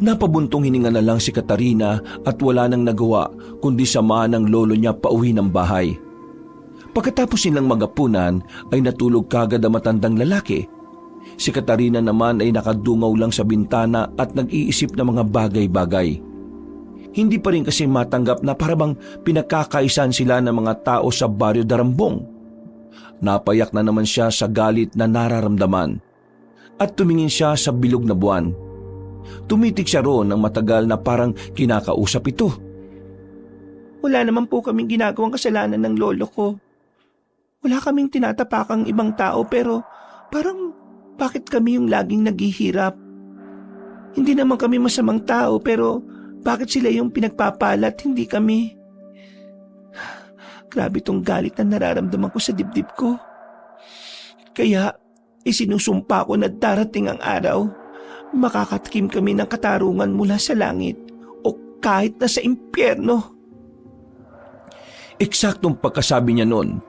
Napabuntong hininga na lang si Katarina at wala nang nagawa kundi samahan ng lolo niya pauwi ng bahay. Pagkatapos nilang magapunan ay natulog kagad ang matandang lalaki. Si Katarina naman ay nakadungaw lang sa bintana at nag-iisip ng mga bagay-bagay. Hindi pa rin kasi matanggap na parabang pinagkakaisan sila ng mga tao sa baryo Darambong. Napayak na naman siya sa galit na nararamdaman at tumingin siya sa bilog na buwan. Tumitik siya roon ng matagal na parang kinakausap ito. Wala naman po kaming ginagawang kasalanan ng lolo ko. Wala kaming tinatapakang ibang tao pero parang bakit kami yung laging naghihirap? Hindi naman kami masamang tao pero bakit sila yung pinagpapalat hindi kami? Grabe tong galit na nararamdaman ko sa dibdib ko. Kaya isinusumpa ko na darating ang araw, makakatikim kami ng katarungan mula sa langit o kahit na sa impyerno. Eksaktong pagkasabi niya noon,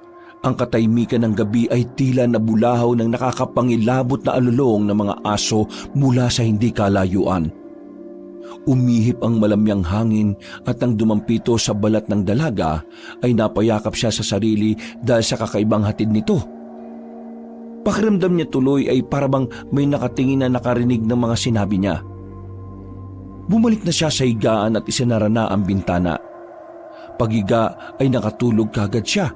ang katahimikan ng gabi ay tila nabulahaw ng nakakapangilabot na alulong ng mga aso mula sa hindi kalayuan. Umihip ang malamyang hangin at nang dumampito sa balat ng dalaga ay napayakap siya sa sarili dahil sa kakaibang hatid nito. Pakiramdam niya tuloy ay parabang may nakatingin na nakarinig ng mga sinabi niya. Bumalik na siya sa higaan at isinara na ang bintana. Paghiga ay nakatulog kagad siya.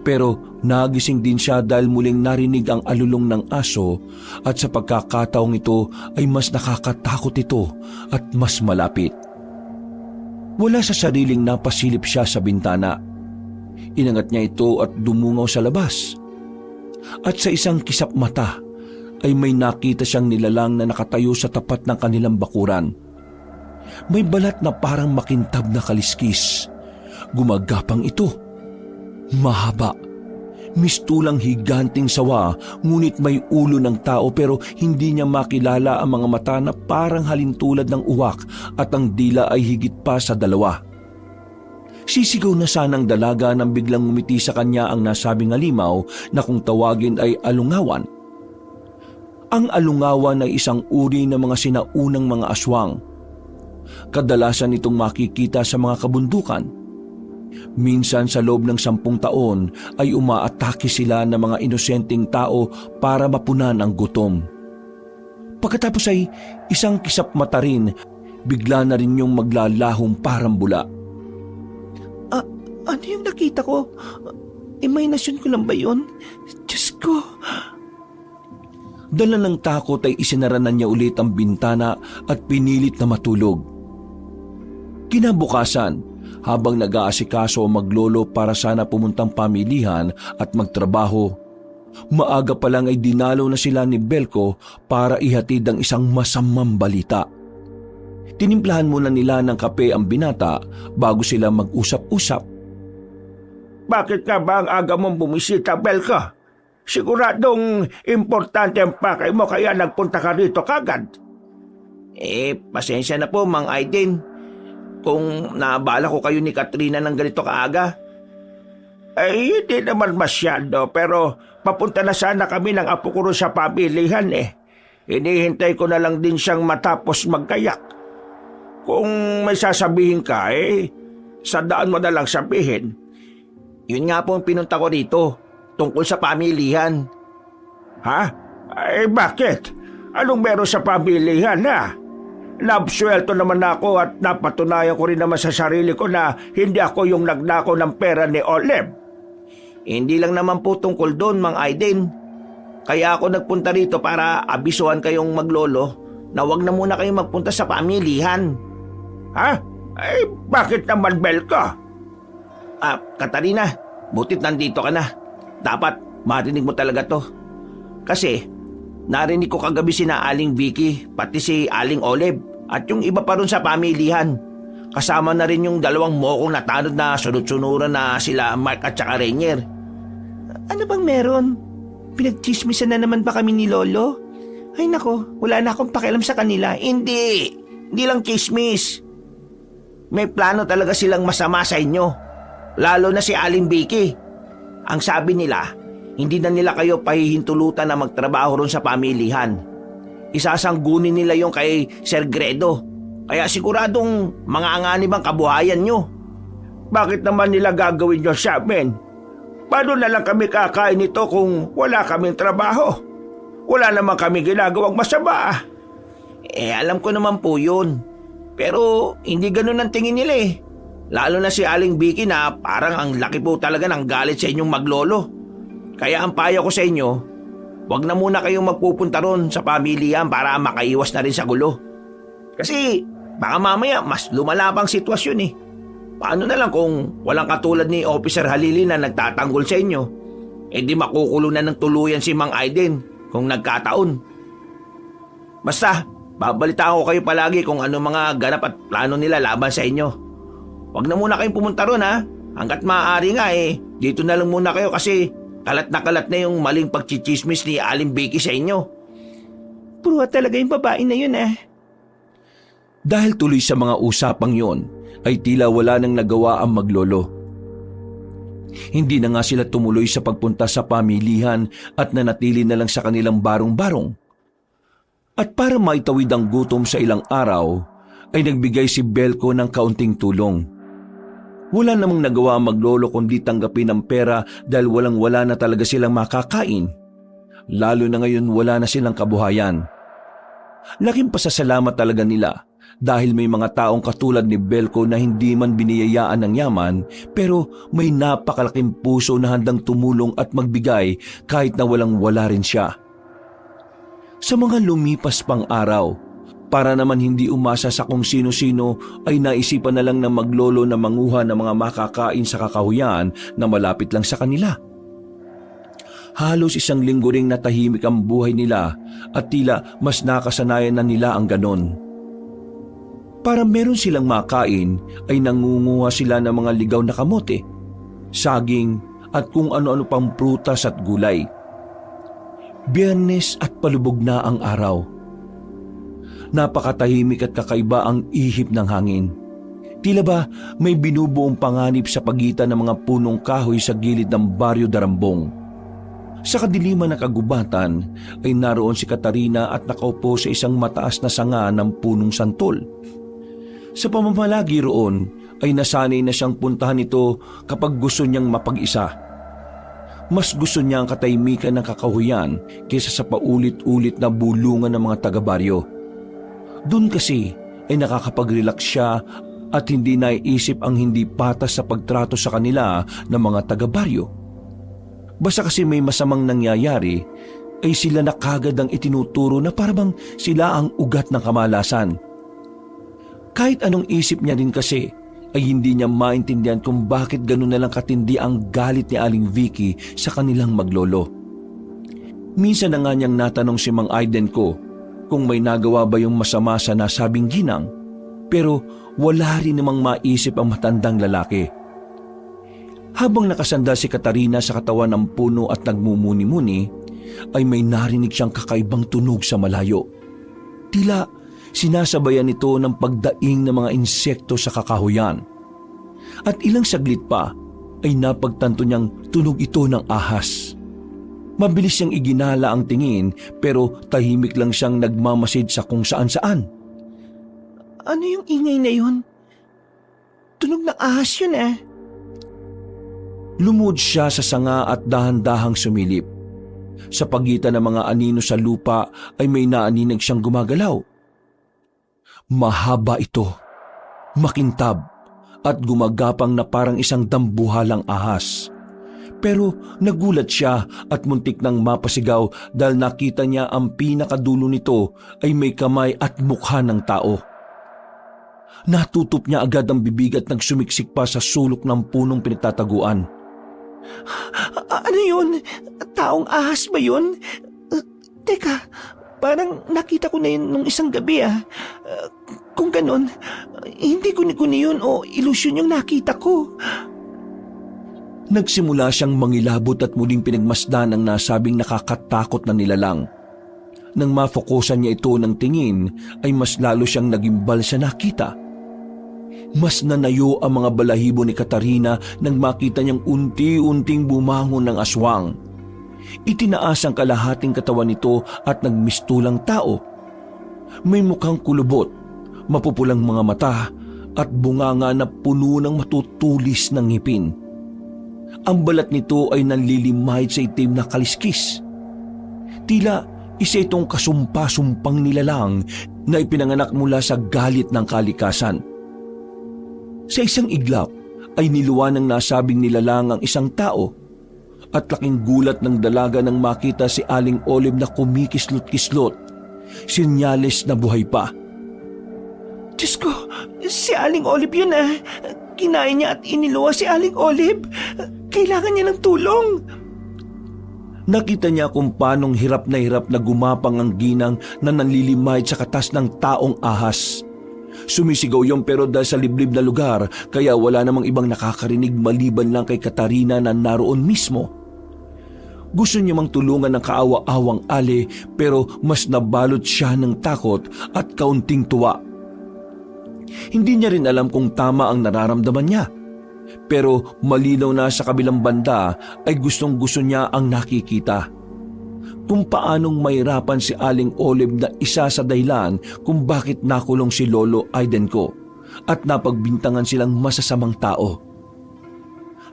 Pero nagising din siya dahil muling narinig ang alulong ng aso at sa pagkakataong ito ay mas nakakatakot ito at mas malapit. Wala sa sariling napasilip siya sa bintana. Inangat niya ito at dumungaw sa labas. At sa isang kisap mata ay may nakita siyang nilalang na nakatayo sa tapat ng kanilang bakuran. May balat na parang makintab na kaliskis. Gumagapang ito. Mahaba, mistulang higanting sawa ngunit may ulo ng tao pero hindi niya makilala ang mga mata na parang halintulad ng uwak at ang dila ay higit pa sa 2. Sisigaw na sanang dalaga nang biglang ngumiti sa kanya ang nasabing halimaw na kung tawagin ay alungawan. Ang alungawan ay isang uri ng mga sinaunang mga aswang. Kadalasan itong makikita sa mga kabundukan. Minsan sa loob ng 10 taon ay umaatake sila ng mga inosenteng tao para mapunan ang gutom. Pagkatapos ay isang kisap mata rin, bigla na rin yung maglalahong parang bula. Ano yung nakita ko? Imahinasyon ko lang ba yun? Diyos ko! Dala ng takot ay isinaranan niya ulit ang bintana at pinilit na matulog. Kinabukasan, habang nag-aasikaso ang maglolo para sana pumuntang pamilihan at magtrabaho, maaga pa lang ay dinalaw na sila ni Belko para ihatid ang isang masamang balita. Tinimplahan muna nila ng kape ang binata bago sila mag-usap-usap. Bakit nga ba ang aga mong bumisita, Belka? Siguradong importante ang pakay mo kaya nagpunta ka rito kagad. Pasensya na po, Mang Aiden. Kung naabala ko kayo ni Katrina ng ganito kaaga. Hindi naman masyado pero papunta na sana kami ng apo ko sa pamilihan eh. Hinihintay ko na lang din siyang matapos magkayak. Kung may sasabihin ka sa daan mo na lang sabihin. Yun nga po ang pinunta ko rito, tungkol sa pamilihan. Ha? Bakit? Anong meron sa pamilihan ha? Nabsuelto naman ako at napatunayan ko rin naman sa sarili ko na hindi ako yung nagnakaw ng pera ni Olive. Hindi lang naman po tungkol doon, Mang Aiden. Kaya ako nagpunta rito para abisuhan kayong maglolo na wag na muna kayong magpunta sa pamilihan. Ha? Ay, bakit naman, Belka? Katarina, butit nandito ka na. Dapat marinig mo talaga to. Kasi narinig ko kagabi sina Aling Vicky, pati si Aling Olive at yung iba pa rin sa pamilihan. Kasama na rin yung dalawang mokong natanod na sunod-sunuran na sila Mark at saka Rainier. Ano bang meron? Pinagchismisan na naman ba kami ni Lolo? Ay nako, wala na akong pakialam sa kanila. Hindi lang chismis. May plano talaga silang masama sa inyo. Lalo na si Aling Vicky. Ang sabi nila, hindi na nila kayo pahihintulutan na magtrabaho ron sa pamilihan. Isasanggunin nila yung kay Sir Gredo. Kaya siguradong mga anganib ang kabuhayan nyo. Bakit naman nila gagawin nyo sa amin? Paano na lang kami kakain nito kung wala kaming trabaho? Wala naman kami ginagawang masama. Alam ko naman po yun. Pero hindi ganun ang tingin nila eh. Lalo na si Aling Vicky na parang ang laki po talaga ng galit sa inyong maglolo. Kaya ang payo ko sa inyo, wag na muna kayong magpupunta ron sa pamilya para makaiwas na rin sa gulo. Kasi baka mamaya mas lumala pang sitwasyon eh. Paano na lang kung walang katulad ni Officer Halili na nagtatanggol sa inyo? Di makukulong na ng tuluyan si Mang Aiden kung nagkataon. Basta, babalitaan ko kayo palagi kung ano mga ganap at plano nila laban sa inyo. Wag na muna kayong pumunta ron ha. Hanggat maaari nga dito na lang muna kayo kasi kalat na yung maling pagchichismis ni Aling Vicky sa inyo. Pruha talaga yung babae na yun Dahil tuloy sa mga usapang yon, ay tila wala nang nagawa ang maglolo. Hindi na nga sila tumuloy sa pagpunta sa pamilihan at nanatili na lang sa kanilang barong-barong. At para maitawid ang gutom sa ilang araw, ay nagbigay si Belko ng kaunting tulong. Wala namang nagawa ang maglolo kundi tanggapin ang pera dahil walang-wala na talaga silang makakain. Lalo na ngayon wala na silang kabuhayan. Laking pasasalamat talaga nila dahil may mga taong katulad ni Belko na hindi man biniyayaan ng yaman pero may napakalaking puso na handang tumulong at magbigay kahit na walang-wala rin siya. Sa mga lumipas pang araw, para naman hindi umasa sa kung sino-sino ay naisipan na lang ng maglolo na manguha ng mga makakain sa kakahuyan na malapit lang sa kanila. Halos 1 linggo ring natahimik ang buhay nila at tila mas nakasanayan na nila ang ganon. Para meron silang makain ay nangunguha sila ng mga ligaw na kamote, saging at kung ano-ano pang prutas at gulay. Biyernes at palubog na ang araw. Napakatahimik at kakaiba ang ihip ng hangin. Tila ba may binubuong panganib sa pagitan ng mga punong kahoy sa gilid ng Baryo Darambong. Sa kadiliman ng kagubatan ay naroon si Katarina at nakaupo sa isang mataas na sanga ng punong santol. Sa pamamalagi roon ay nasanay na siyang puntahan ito kapag gusto niyang mapag-isa. Mas gusto niya ang katahimikan ng kakahuyan kaysa sa paulit-ulit na bulungan ng mga taga-baryo. Doon kasi ay nakakapag-relax siya at hindi naiisip ang hindi patas sa pagtrato sa kanila ng mga taga-baryo. Basta kasi may masamang nangyayari ay sila na kagad ang itinuturo na parang sila ang ugat ng kamalasan. Kahit anong isip niya din kasi ay hindi niya maintindihan kung bakit gano'n na lang katindi ang galit ni Aling Vicky sa kanilang maglolo. Minsan na nga niyang natanong si Mang Aiden ko kung may nagawa ba yung masama sa nasabing ginang, pero wala rin namang maisip ang matandang lalaki. Habang nakasandal si Katarina sa katawan ng puno at nagmumuni-muni, ay may narinig siyang kakaibang tunog sa malayo. Tila sinasabayan ito ng pagdaing ng mga insekto sa kakahuyan. At ilang saglit pa ay napagtanto niyang tunog ito ng ahas. Mabilis siyang iginala ang tingin pero tahimik lang siyang nagmamasid sa kung saan-saan. Ano yung ingay na yun? Tunog ng ahas yun Lumod siya sa sanga at dahan-dahang sumilip. Sa pagitan ng mga anino sa lupa ay may naaninig siyang gumagalaw. Mahaba ito, makintab, at gumagapang na parang isang dambuhalang ahas. Pero nagulat siya at muntik nang mapasigaw dahil nakita niya ang pinakadulo nito ay may kamay at mukha ng tao. Natutop niya agad ang bibig at nagsumiksik pa sa sulok ng punong pinagtataguan. Ano yun? Taong ahas ba yun? Teka, parang nakita ko na yun nung isang gabi kung ganon, hindi guni-guni yun o ilusyon yung nakita ko. Nagsimula siyang mangilabot at muling pinagmasdan ang nasabing nakakatakot na nilalang. Nang mafokusan niya ito ng tingin ay mas lalo siyang nagimbal sa nakita. Mas nanayo ang mga balahibo ni Katarina nang makita niyang unti-unting bumangon ng aswang. Itinaas ang kalahating katawan nito at nagmistulang tao. May mukhang kulubot, mapupulang mga mata at bunganga na puno ng matutulis ng ngipin. Ang balat nito ay nanlilimahid sa itim na kaliskis. Tila isa itong kasumpa-sumpang nilalang na ipinanganak mula sa galit ng kalikasan. Sa isang iglap ay niluwan ng nasabing nilalang ang isang tao at laking gulat ng dalaga nang makita si Aling Olive na kumikislot-kislot, sinyales na buhay pa. Diyos ko, si Aling Olive yun Kinain niya at iniluwa si Aling Olive. Kailangan niya ng tulong. Nakita niya kung paanong hirap na gumapang ang ginang na nanlilimahid sa katas ng taong ahas. Sumisigaw yon pero dahil sa liblib na lugar kaya wala namang ibang nakakarinig maliban lang kay Katarina na naroon mismo. Gusto niya mang tulungan ng kaawa-awang Ali pero mas nabalot siya ng takot at kaunting tuwa. Hindi niya rin alam kung tama ang nararamdaman niya. Pero malinaw na sa kabilang banda ay gustong-gusto niya ang nakikita. Kung paanong mahirapan si Aling Olive na isa sa dahilan kung bakit nakulong si Lolo Aidenko at napagbintangan silang masasamang tao.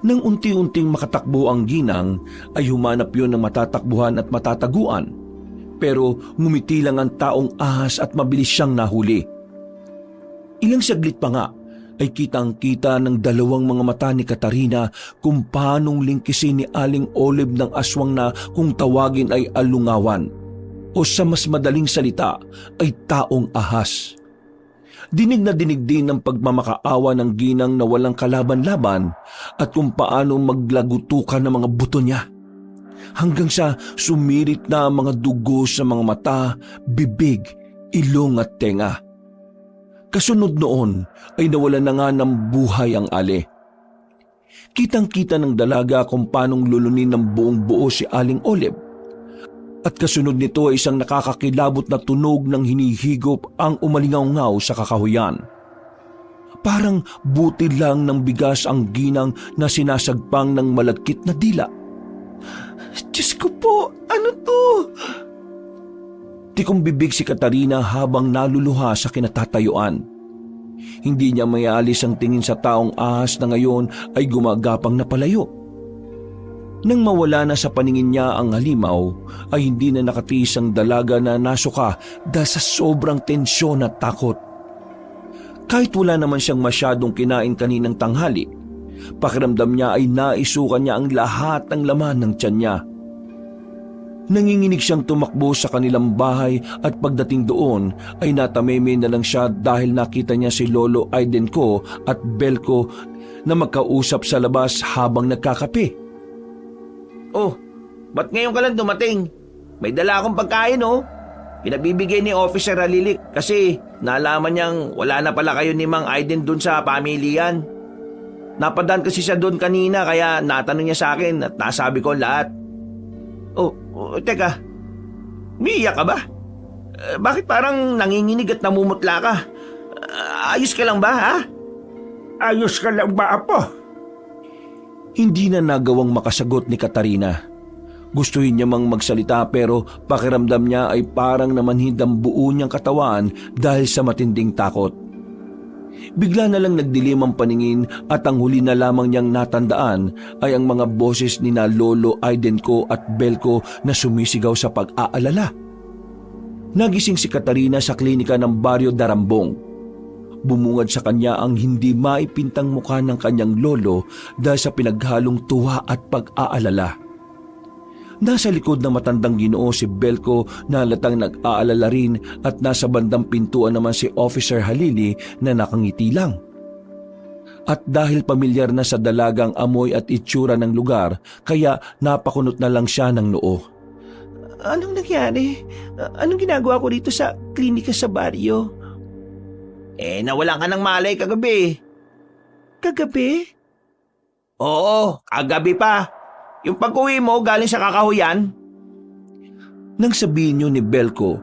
Nang unti-unting makatakbo ang ginang ay humanap yun ng matatakbuhan at matataguan. Pero ngumiti lang ang taong ahas at mabilis siyang nahuli. Ilang saglit pa nga ay kitang-kita ng dalawang mga mata ni Katarina kung paanong lingkisin ni Aling Olive ng aswang na kung tawagin ay alungawan o sa mas madaling salita ay taong ahas. Dinig na dinig din ng pagmamakaawa ng ginang na walang kalaban-laban at kung paano maglagutukan ng mga buto niya. Hanggang sa sumirit na ang mga dugo sa mga mata, bibig, ilong at tenga. Kasunod noon ay nawalan na nga ng buhay ang Ali. Kitang-kita ng dalaga kung paanong lulunin ng buong buo si Aling Olive. At kasunod nito ay isang nakakakilabot na tunog ng hinihigop ang umalingaw-ngaw sa kakahuyan. Parang buti lang ng bigas ang ginang na sinasagpang ng malagkit na dila. Diyos ko po, ano to? Tikong bibig si Katarina habang naluluha sa kinatatayuan. Hindi niya maialis ang tingin sa taong ahas na ngayon ay gumagapang na palayo. Nang mawala na sa paningin niya ang halimaw, ay hindi na nakatiis ang dalaga na nasuka dahil sa sobrang tensyon at takot. Kahit wala naman siyang masyadong kinain kaninang tanghali, pakiramdam niya ay naisukan niya ang lahat ng laman ng tiyan niya. Nanginginig siyang tumakbo sa kanilang bahay at pagdating doon ay natameme na lang siya dahil nakita niya si Lolo Aidenko at Belko na magkausap sa labas habang nagkakape. Oh, ba't ngayon ka lang dumating? May dala akong pagkain Pinabibigay ni Officer Alilik kasi nalaman niyang wala na pala kayo ni Mang Aiden dun sa pamilyan. Napadaan kasi siya dun kanina kaya natanong niya sa akin at nasabi ko lahat. Oh, teka. Umiiyak ka ba? Bakit parang nanginginig at namumutla ka? Ayos ka lang ba, ha? Ayos ka lang ba, Apo? Hindi na nagawang makasagot ni Katarina. Gustuhin niya mang magsalita pero pakiramdam niya ay parang namanhid ang buo niyang katawan dahil sa matinding takot. Bigla na lang nagdilim ang paningin at ang huli na lamang niyang natandaan ay ang mga boses ni na Lolo Aidenko at Belko na sumisigaw sa pag-aalala. Nagising si Katarina sa klinika ng Baryo Darambong. bumungad sa kanya ang hindi maipintang mukha ng kanyang lolo dahil sa pinaghalong tuwa at pag-aalala. Nasa likod ng matandang Ginoo si Belko na halatang nag-aalala rin at nasa bandang pintuan naman si Officer Halili na nakangiti lang. At dahil pamilyar na sa dalagang amoy at itsura ng lugar, kaya napakunot na lang siya ng noo. Anong nangyari? Anong ginagawa ko dito sa klinika sa baryo? Nawalan ka ng malay kagabi. Kagabi? Oo, kagabi pa. Yung pag-uwi mo galing sa kakahuyan. Nang sabihin niyo ni Belko,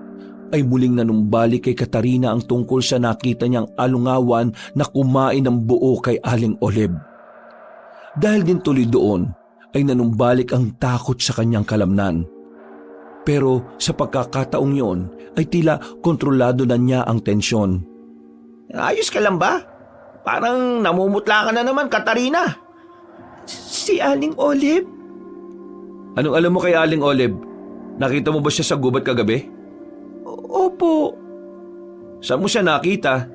ay muling nanumbalik kay Katarina ang tungkol sa nakita niyang alungawan na kumain ng buo kay Aling Oleb. Dahil din tuloy doon, ay nanumbalik ang takot sa kanyang kalamnan. Pero sa pagkakataong yon ay tila kontrolado na niya ang tensyon. Ayos ka lang ba? Parang namumutla ka na naman, Katarina. Si Aling Oleb? Anong alam mo kay Aling Oleb? Nakita mo ba siya sa gubat kagabi? Opo. Saan mo siya nakita?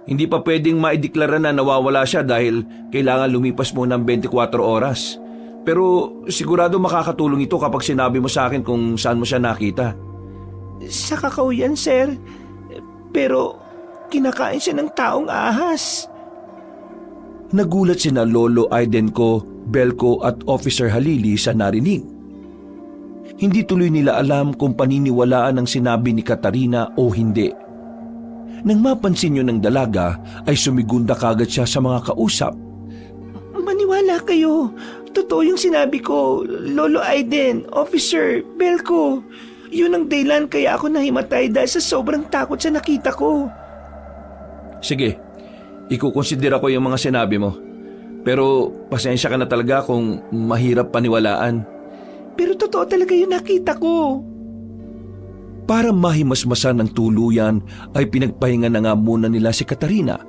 Hindi pa pwedeng maideklara na nawawala siya dahil kailangan lumipas muna ng 24 oras. Pero sigurado makakatulong ito kapag sinabi mo sa akin kung saan mo siya nakita. Sa kakahuyan, sir. Pero kinakain siya ng taong ahas. Nagulat sina Lolo Aidenko, Belko at Officer Halili sa narinig. Hindi tuloy nila alam kung paniniwalaan ang sinabi ni Katarina o hindi. Nang mapansin yun ng dalaga ay sumigunda kagad siya sa mga kausap. Maniwala kayo. Totoo yung sinabi ko, Lolo Aiden, Officer, Belko. Yun ang dahilan kaya ako nahimatay dahil sa sobrang takot sa nakita ko. Sige, ikukonsidera ko yung mga sinabi mo. Pero pasensya ka na talaga kung mahirap paniwalaan. Pero totoo talaga yung nakita ko. Para mahimasmasan ng tuluyan ay pinagpahinga na nga muna nila si Katarina.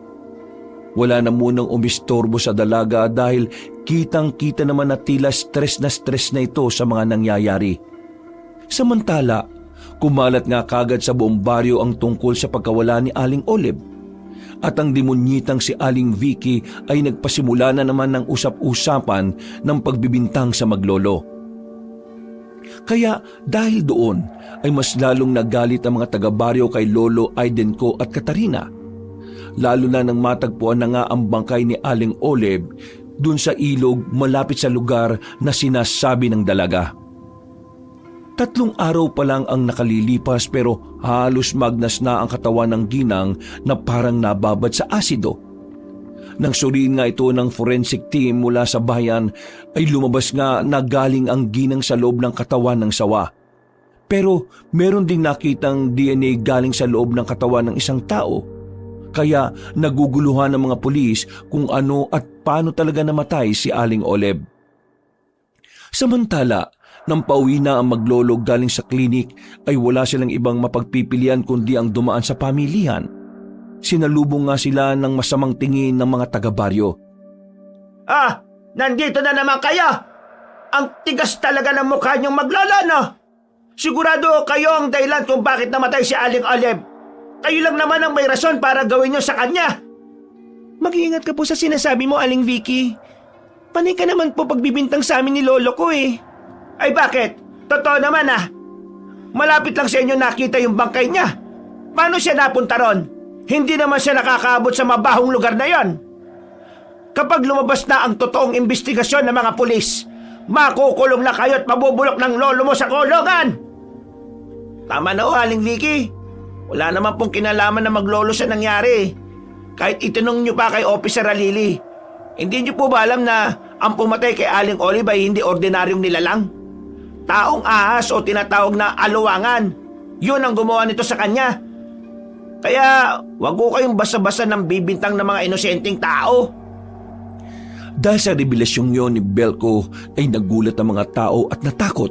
Wala na munang umistorbo sa dalaga dahil kitang-kita naman na tila stress na ito sa mga nangyayari. Samantala, kumalat nga kagad sa buong baryo ang tungkol sa pagkawala ni Aling Oleb. At ang demonyitang si Aling Vicky ay nagpasimula na naman ng usap-usapan ng pagbibintang sa maglolo. Kaya dahil doon ay mas lalong nagalit ang mga taga-baryo kay Lolo Aidenko at Katarina. Lalo na nang matagpuan na nga ang bangkay ni Aling Oleb dun sa ilog malapit sa lugar na sinasabi ng dalaga. 3 araw pa lang ang nakalilipas pero halos magnas na ang katawan ng ginang na parang nababad sa asido. Nang suriin nga ito ng forensic team mula sa bayan ay lumabas nga na galing ang ginang sa loob ng katawan ng sawa. Pero meron ding nakitang DNA galing sa loob ng katawan ng isang tao. Kaya naguguluhan ng mga pulis kung ano at paano talaga namatay si Aling Oleb. Samantala, nang pauwi na ang maglolo galing sa klinik ay wala silang ibang mapagpipilian kundi ang dumaan sa pamilihan. Sinalubong nga sila ng masamang tingin ng mga taga-baryo. Ah, nandito na naman kayo! Ang tigas talaga ng mukha niyong maglolo, no? Sigurado kayo ang dahilan kung bakit namatay si Aling Oleb. Kayo lang naman ang may rason para gawin niyo sa kanya. Mag-iingat ka po sa sinasabi mo, Aling Vicky. Panay ka naman po pagbibintang sa amin ni lolo ko eh. Ay bakit? Totoo naman ah. Malapit lang sa inyo nakita yung bangkay niya. Paano siya napunta ron? Hindi naman siya nakakaabot sa mabahong lugar na yon. Kapag lumabas na ang totoong investigasyon ng mga pulis, makukulong na kayo at mabubulok ng lolo mo sa kulungan. Tama na o, Aling Vicky. Wala naman pong kinalaman na maglolo sa nangyari. Kahit itanong niyo pa kay Officer Halili. Hindi niyo po ba alam na ang pumatay kay Aling Oleb ay hindi ordinaryong nilalang? Taong ahas o tinatawag na aluwangan. Yun ang gumawa nito sa kanya. Kaya wag ko kayong basa-basa ng bibintang ng mga inosenteng tao. Dahil sa revelasyong yon ni Belko ay nagulat ang mga tao at natakot.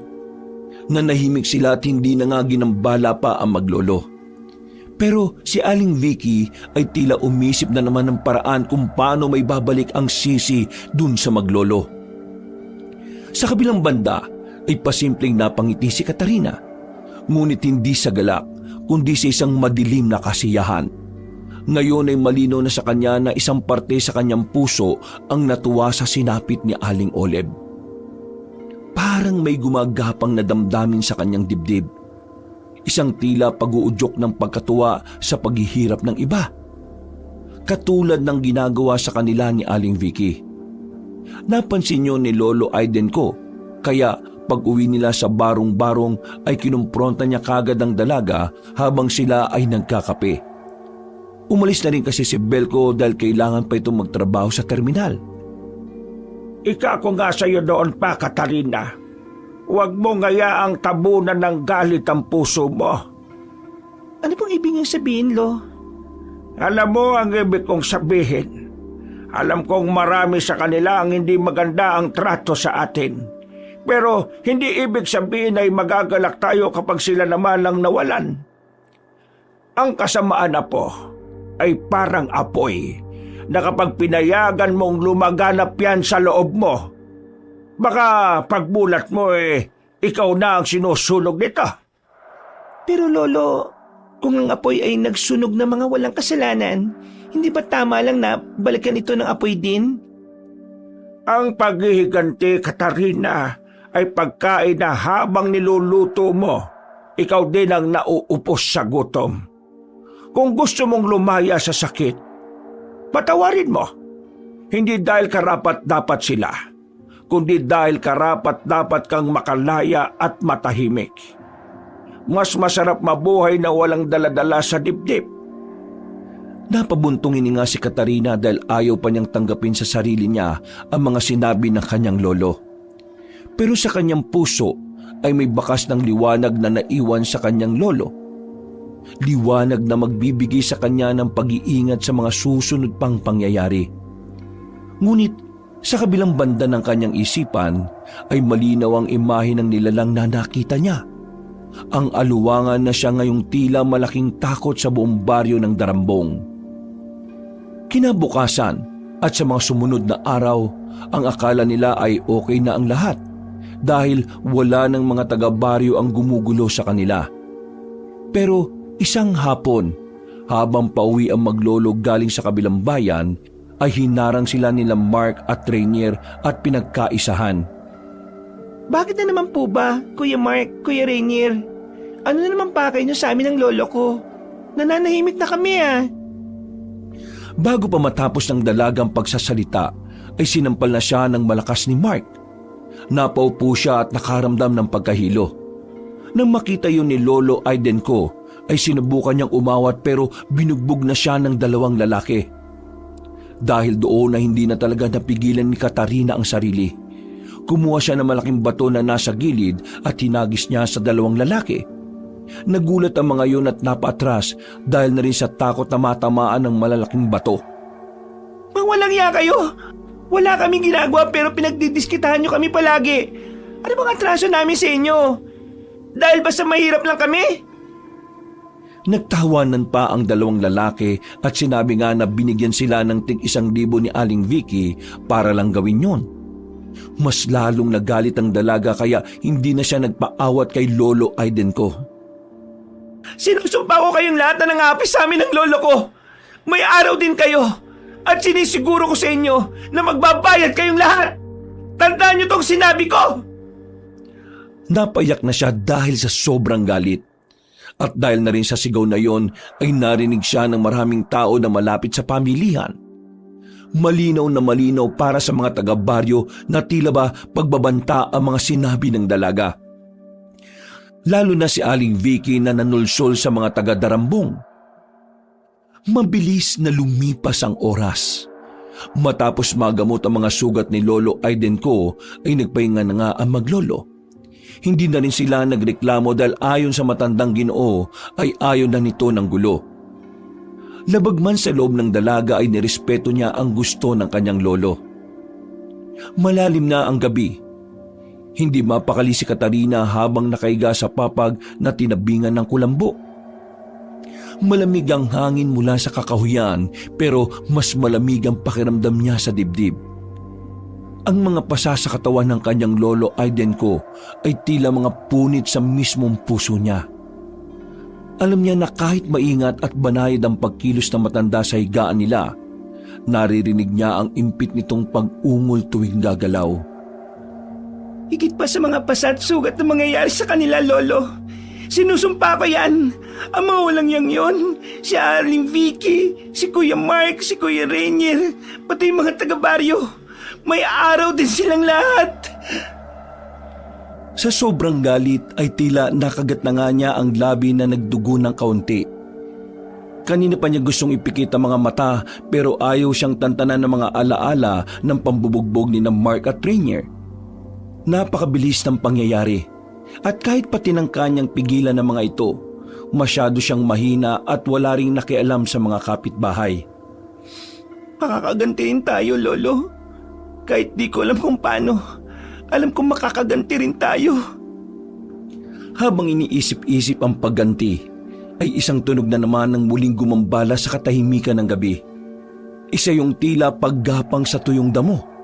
Nanahimik sila at hindi na nga ginambala pa ang maglolo. Pero si Aling Vicky ay tila umisip na naman ng paraan kung paano may babalik ang sisi dun sa maglolo. Sa kabilang banda ay pasimpleng napangiti si Katarina, ngunit hindi sa galak kundi sa isang madilim na kasiyahan. Ngayon ay malinaw na sa kanya na isang parte sa kanyang puso ang natuwa sa sinapit ni Aling Oleb. Parang may gumagapang na damdamin sa kanyang dibdib. Isang tila pag-uudyok ng pagkatuwa sa paghihirap ng iba. Katulad ng ginagawa sa kanila ni Aling Vicky. Napansin niyo ni Lolo Aiden ko, kaya pag-uwi nila sa barong-barong ay kinumpronta niya kagad ang dalaga habang sila ay nagkakape. Umalis na rin kasi si Belko dahil kailangan pa itong magtrabaho sa terminal. Ika ko nga sa iyo doon pa, Katarina. Huwag mo ngayaang tabunan ng galit ang puso mo. Ano pong ibig niyong sabihin, Lo? Alam mo ang ibig kong sabihin. Alam kong marami sa kanila ang hindi maganda ang trato sa atin. Pero hindi ibig sabihin ay magagalak tayo kapag sila naman lang nawalan. Ang kasamaan na po ay parang apoy na kapag pinayagan mong lumaganap yan sa loob mo, baka pagbulat mo ikaw na ang sinusunog nito. Pero Lolo, kung ang apoy ay nagsunog ng mga walang kasalanan, hindi ba tama lang na balikan ito ng apoy din? Ang paghihiganti, Katarina, ay pagkain na habang niluluto mo, ikaw din ang nauupos sa gutom. Kung gusto mong lumaya sa sakit, patawarin mo. Hindi dahil karapat-dapat sila, kundi dahil karapat-dapat kang makalaya at matahimik. Mas masarap mabuhay na walang daladala sa dibdib. Napabuntong nga si Katarina dahil ayaw pa niyang tanggapin sa sarili niya ang mga sinabi ng kanyang lolo. Pero sa kanyang puso ay may bakas ng liwanag na naiwan sa kanyang lolo. Liwanag na magbibigay sa kanya ng pag-iingat sa mga susunod pang pangyayari. Ngunit sa kabilang banda ng kanyang isipan ay malinaw ang imahe ng nilalang na nakita niya. Ang aluwangan na siya ngayong tila malaking takot sa buong baryo ng Darambong. Kinabukasan at sa mga sumunod na araw, ang akala nila ay okay na ang lahat dahil wala ng mga taga-baryo ang gumugulo sa kanila. Pero isang hapon, habang pauwi ang maglolo galing sa kabilang bayan, ay hinarang sila nila Mark at Rainier at pinagkaisahan. Bakit na naman po ba, Kuya Mark, Kuya Rainier? Ano na naman pa kayo sa amin ng lolo ko? Nananahimik na kami Bago pa matapos ng dalagang pagsasalita, ay sinampal na siya ng malakas ni Mark. Napaupo siya at nakaramdam ng pagkahilo. Nang makita yun ni Lolo Aiden ko, ay sinubukan niyang umawat pero binugbog na siya ng dalawang lalaki. Dahil doon na hindi na talaga napigilan ni Katarina ang sarili. Kumuha siya ng malaking bato na nasa gilid at hinagis niya sa dalawang lalaki. Nagulat ang mga yun at napatras dahil na rin sa takot na matamaan ng malalaking bato. Mga walang iya kayo! Wala kaming ginagawa pero pinagdidiskitahan niyo kami palagi. Ano bang atraso namin sa inyo? Dahil basta mahirap lang kami? Nagtawanan pa ang dalawang lalaki at sinabi nga na binigyan sila ng tig-1,000 ni Aling Vicky para lang gawin yon. Mas lalong nagalit ang dalaga kaya hindi na siya nagpaawat kay Lolo Aiden ko. Sinusumpa ko kayong lahat na nangapis sa amin ng lolo ko. May araw din kayo at sinisiguro ko sa inyo na magbabayad kayong lahat. Tandaan niyo tong sinabi ko. Napayak na siya dahil sa sobrang galit. At dahil na rin sa sigaw na yon ay narinig siya ng maraming tao na malapit sa pamilihan. Malinaw na malinaw para sa mga taga-baryo na tila ba pagbabanta ang mga sinabi ng dalaga. Lalo na si Aling Vicky na nanulsol sa mga taga-Darambong. Mabilis na lumipas ang oras. Matapos magamot ang mga sugat ni Lolo Aiden ko ay nagpahinga na nga ang maglolo. Hindi na rin sila nagreklamo dahil ayon sa matandang Ginoo ay ayon na nito ng gulo. Labag man sa loob ng dalaga ay nirespeto niya ang gusto ng kanyang lolo. Malalim na ang gabi. Hindi mapakali si Katarina habang nakaiga sa papag na tinabingan ng kulambo. Malamig ang hangin mula sa kakahuyan pero mas malamig ang pakiramdam niya sa dibdib. Ang mga pasa sa katawan ng kanyang lolo Aiden ko ay tila mga punit sa mismong puso niya. Alam niya na kahit maingat at banayad ang pagkilos ng matanda sa higaan nila, naririnig niya ang impit nitong pag-ungol tuwing gagalaw. Higit pa sa mga pasa at sugat na mangyayari sa kanila, Lolo. Sinusumpa ko yan. Ang mga walang yang yon, si Arling Vicky, si Kuya Mark, si Kuya Rainier, pati yung mga taga-baryo. May araw din silang lahat. Sa sobrang galit ay tila nakagat na nga niya ang labi na nagdugo ng kaunti. Kanina pa niya gustong ipikit ang mga mata pero ayaw siyang tantanan ng mga alaala ng pambubugbog ni na Mark at Rainier. Napakabilis ng pangyayari at kahit pati ng kanyang pigilan ng mga ito, masyado siyang mahina at wala ring nakialam sa mga kapitbahay. Makakaganti rin tayo, Lolo. Kahit di ko alam kung paano, alam kong makakaganti rin tayo. Habang iniisip-isip ang pagganti, ay isang tunog na naman ng muling gumambala sa katahimikan ng gabi. Isa yung tila paggapang sa tuyong damo.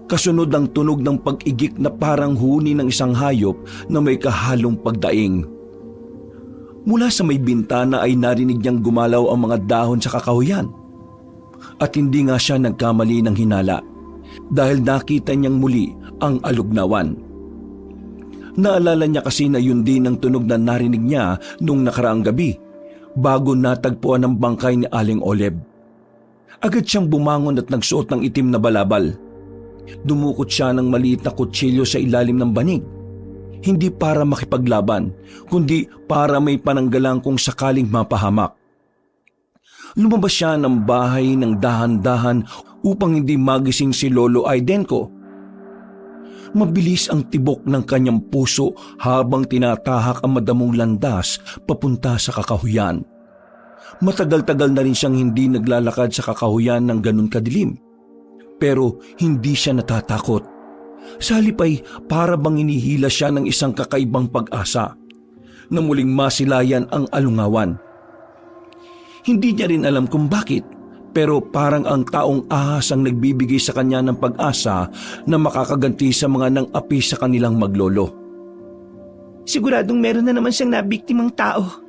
Kasunod ang tunog ng pag-igik na parang huni ng isang hayop na may kahalong pagdaing. Mula sa may bintana ay narinig niyang gumalaw ang mga dahon sa kakahuyan. At hindi nga siya nagkamali ng hinala dahil nakita niyang muli ang alugnawan. Naalala niya kasi na yun din ang tunog na narinig niya nung nakaraang gabi bago natagpuan ng bangkay ni Aling Oleb. Agad siyang bumangon at nagsuot ng itim na balabal. Dumukot siya ng maliit na kutsilyo sa ilalim ng banig. Hindi para makipaglaban, kundi para may pananggalang kung sakaling mapahamak. Lumabas siya ng bahay ng dahan-dahan upang hindi magising si Lolo Aidenko. Mabilis ang tibok ng kanyang puso habang tinatahak ang madamong landas papunta sa kakahuyan. Matagal-tagal na rin siyang hindi naglalakad sa kakahuyan ng ganun kadilim. Pero hindi siya natatakot. Sa halip ay para bang inihila siya ng isang kakaibang pag-asa na muling masilayan ang alungawan. Hindi niya rin alam kung bakit, pero parang ang taong ahas ang nagbibigay sa kanya ng pag-asa na makakaganti sa mga nang-api sa kanilang maglolo. Siguradong meron na naman siyang nabiktimang tao.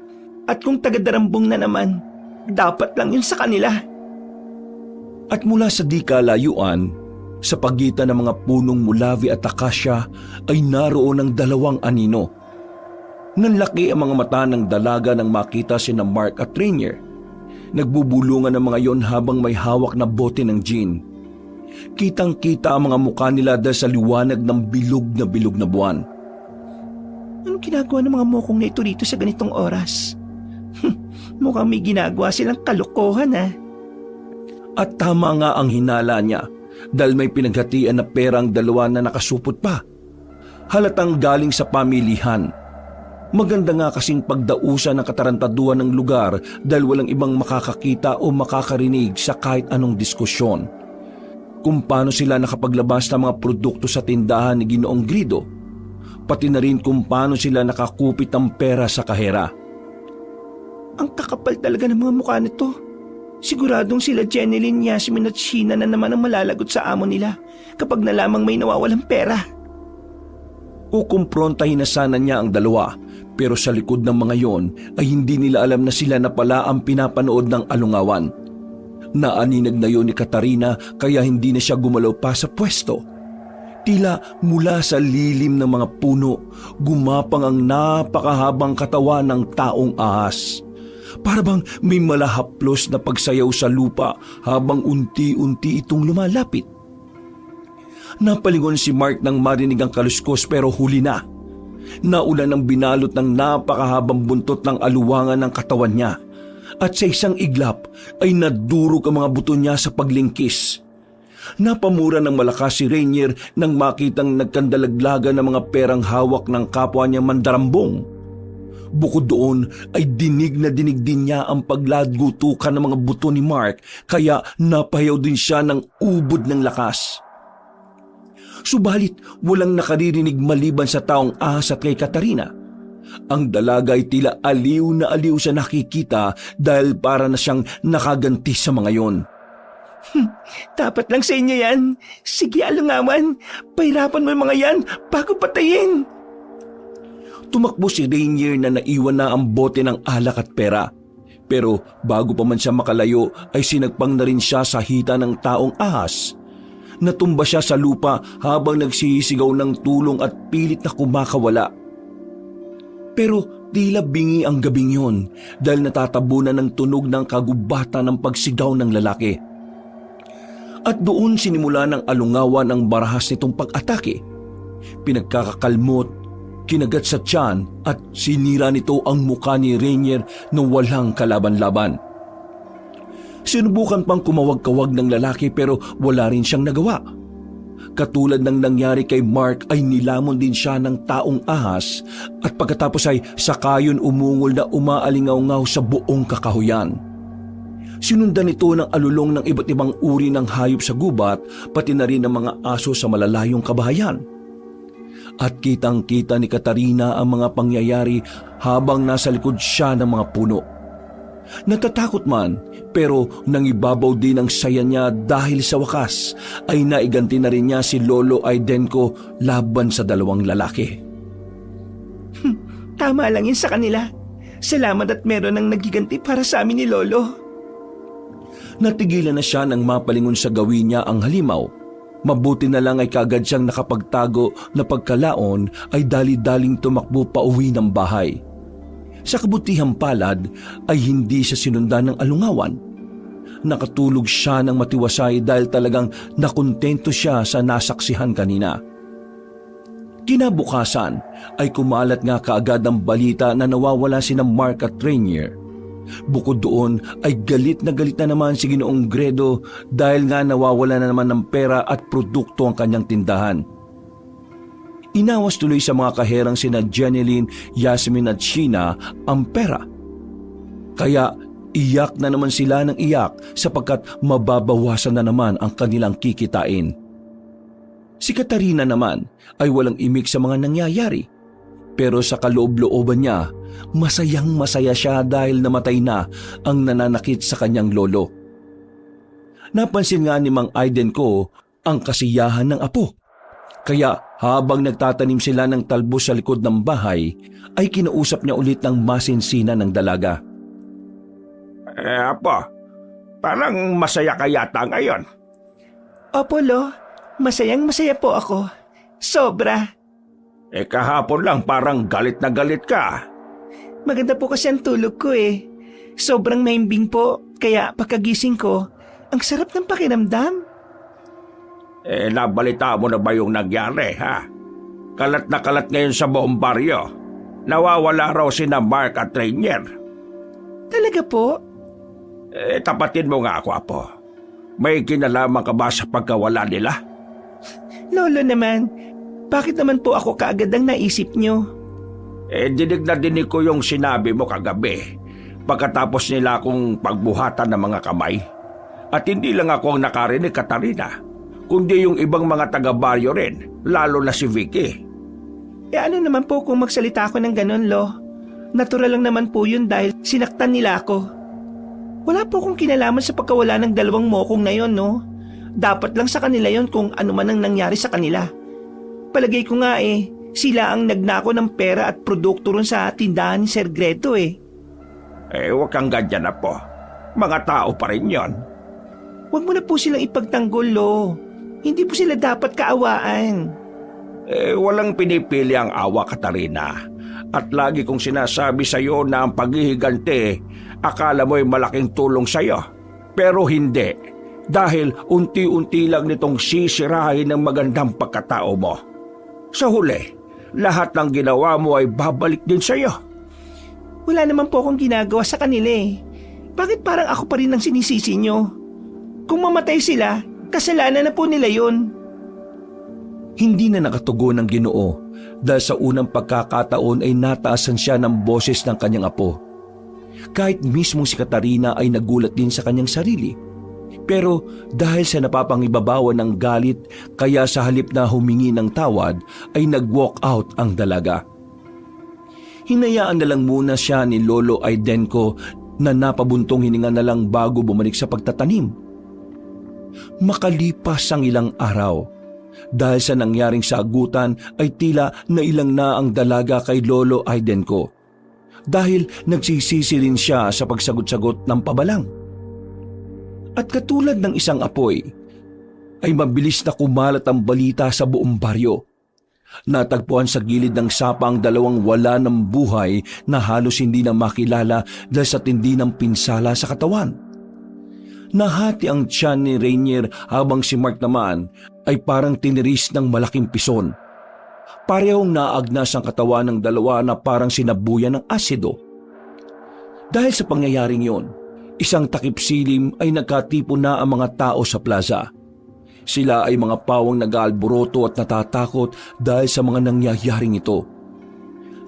At kung taga-Darambong na naman, dapat lang yun sa kanila. At mula sa di kalayuan, sa pagitan ng mga punong mulawi at akasya ay naroon ang dalawang anino. Nanlaki ang mga mata ng dalaga nang makita sina Mark at Rainier. Nagbubulungan ang mga yon habang may hawak na bote ng gin. Kitang-kita ang mga mukha nila dahil sa liwanag ng bilog na buwan. Anong ginagawa ng mga mokong na ito rito sa ganitong oras? Mukhang may ginagawa silang kalokohan, ha? At tama nga ang hinala niya dahil may pinaghatian na perang dalawa na nakasupot pa. Halatang galing sa pamilihan. Maganda nga kasing pagdausan ng katarantaduhan ng lugar dahil walang ibang makakakita o makakarinig sa kahit anong diskusyon. Kung paano sila nakapaglabas ng mga produkto sa tindahan ni Ginoong Grido, pati na rin kung paano sila nakakupit ng pera sa kahera. Ang kakapal talaga ng mga mukha nito. Siguradong sila Jeneline, Yasmin at Sheena na naman ang malalagot sa amo nila kapag na lamang may nawawalang pera. Kukumprontahin na sana niya ang dalawa pero sa likod ng mga yon ay hindi nila alam na sila na pala ang pinapanood ng alungawan. Naaninag na yon ni Katarina kaya hindi na siya gumalaw pa sa pwesto. Tila mula sa lilim ng mga puno, gumapang ang napakahabang katawan ng taong ahas. Para bang may malahaplos na pagsayaw sa lupa habang unti-unti itong lumalapit. Napalingon si Mark nang marinig ang kaluskos pero huli na. Naulan ng binalot ng napakahabang buntot ng aluwangan ng katawan niya at sa isang iglap ay nadurog ang mga buto niya sa paglingkis. Napamura ng malakas si Rainier nang makitang nagkandalaglagan ng mga perang hawak ng kapwa niya mandarambong. Bukod doon ay dinig na dinig din niya ang paglagutukan ng mga buto ni Mark kaya napahayaw din siya ng ubod ng lakas. Subalit walang nakaririnig maliban sa taong ahas at kay Katarina. Ang dalaga ay tila aliw na aliw sa nakikita dahil para na siyang nakaganti sa mga yon. Dapat lang sa inyo yan. Sige, alungawan. Pahirapan mo yung mga yan bago patayin. Tumakbo si Rainier na naiwan na ang bote ng alak at pera. Pero bago pa man siya makalayo ay sinagpang na rin siya sa hita ng taong ahas. Natumba siya sa lupa habang nagsisigaw ng tulong at pilit na kumakawala. Pero tila bingi ang gabing yun dahil natatabunan ng tunog ng kagubatan ng pagsigaw ng lalaki. At doon sinimula ng alungawan ang barahas nitong pag-atake. Pinagkakakalmot, kinagat sa tiyan at sinira nito ang mukha ni Rainier na walang kalaban-laban. Sinubukan pang kumawag-kawag ng lalaki pero wala rin siyang nagawa. Katulad ng nangyari kay Mark ay nilamon din siya ng taong ahas at pagkatapos ay sakayon umungol na umaalingaw-ngaw sa buong kakahuyan. Sinundan ito ng alulong ng iba't ibang uri ng hayop sa gubat pati na rin ng mga aso sa malalayong kabahayan. At kitang-kita ni Katarina ang mga pangyayari habang nasa likod siya ng mga puno. Natatakot man pero nangibabaw din ang saya niya dahil sa wakas ay naiganti na rin niya si Lolo Aidenko laban sa dalawang lalaki. Tama lang yun sa kanila. Salamat at meron ng nagiganti para sa amin ni Lolo. Natigilan na siya nang mapalingon sa gawin niya ang halimaw. Mabuti na lang ay kagad siyang nakapagtago na pagkalaon ay dali-daling tumakbo pa uwi ng bahay. Sa kabutihang palad ay hindi siya sinundan ng alungawan. Nakatulog siya ng matiwasay dahil talagang nakontento siya sa nasaksihan kanina. Kinabukasan ay kumalat nga kaagad ang balita na nawawala sina Mark at Rainier. Bukod doon ay galit na naman si Ginoong Gredo dahil nga nawawala na naman ng pera at produkto ang kanyang tindahan. Inawas tuloy sa mga kaherang sina Jeneline, Yasmin at Sheena ang pera. Kaya iyak na naman sila ng iyak sapagkat mababawasan na naman ang kanilang kikitain. Si Katarina naman ay walang imik sa mga nangyayari. Pero sa kaloob-looban niya, masayang-masaya siya dahil namatay na ang nananakit sa kanyang lolo. Napansin nga ni Mang Aidenko ang kasiyahan ng apo. Kaya habang nagtatanim sila ng talbos sa likod ng bahay, ay kinausap niya ulit ng masinsinan ng dalaga. Apo, parang masaya ka yata ngayon. Opo, Lo. Masayang-masaya po ako. Sobra. Kahapon lang parang galit na galit ka. Maganda po kasi ang tulog ko eh. Sobrang mahimbing po, kaya pagkagising ko, ang sarap ng pakiramdam. Nabalita mo na ba yung nangyari, ha? Kalat na kalat ngayon sa buong baryo. Nawawala raw sina Mark at Rainier. Talaga po? Tapatin mo nga ako, Apo. May kinalaman ka ba sa pagkawala nila? Lolo naman, bakit naman po ako kaagad ang naisip nyo? Dinig na dinig ko yung sinabi mo kagabi pagkatapos nila akong pagbuhatan ng mga kamay. At hindi lang ako ang nakarinig, Katarina, kundi yung ibang mga taga-baryo rin, lalo na si Vicky. Ano naman po kung magsalita ako ng ganon, Lo? Natural lang naman po yun dahil sinaktan nila ako. Wala po akong kinalaman sa pagkawala ng dalawang mokong na yon, no? Dapat lang sa kanila yon kung ano man ang nangyari sa kanila. Palagay ko nga sila ang nagnako ng pera at produkto ron sa tindahan ni Sir Gredo eh. Huwag kang ganyan na po. Mga tao pa rin yon. Huwag mo na po silang ipagtanggol, Lo. Hindi po sila dapat kaawaan. Walang pinipili ang awa, Katarina. At lagi kong sinasabi sa iyo na ang paghihiganti, akala mo'y malaking tulong sa iyo. Pero hindi. Dahil unti-unti lang nitong sisirahin ng magandang pagkatao mo. Sa huli, lahat ng ginawa mo ay babalik din sa iyo. Wala naman po akong ginagawa sa kanila eh. Bakit parang ako pa rin ang sinisisi nyo? Kung mamatay sila, kasalanan na po nila yun. Hindi na nakatugon ng Ginoo dahil sa unang pagkakataon ay nataasan siya ng boses ng kanyang apo. Kahit mismo si Katarina ay nagulat din sa kanyang sarili. Pero dahil sa napapangibabawan ng galit, kaya sa halip na humingi ng tawad ay nag-walk out ang dalaga. Hinayaan na lang muna siya ni Lolo Aidenko na napabuntong hininga na lang bago bumalik sa pagtatanim. Makalipas ang ilang araw, Dahil sa nangyaring sagutan ay tila nailang na ang dalaga kay Lolo Aidenko. Dahil nagsisisi rin siya sa pagsagot-sagot ng pabalang. At katulad ng isang apoy, ay mabilis na kumalat ang balita sa buong baryo. Natagpuan sa gilid ng sapa ang dalawang wala ng buhay na halos hindi na makilala dahil sa tindi ng pinsala sa katawan. Nahati ang tiyan ni Rainier habang si Mark naman ay parang tiniris ng malaking pison. Parehong naagnas ang katawan ng dalawa na parang sinabuyan ng asido. Dahil sa pangyayaring yon, isang takip silim ay nagkatipo na ang mga tao sa plaza. Sila ay mga pawang nag-aalboroto at natatakot dahil sa mga nangyayaring ito.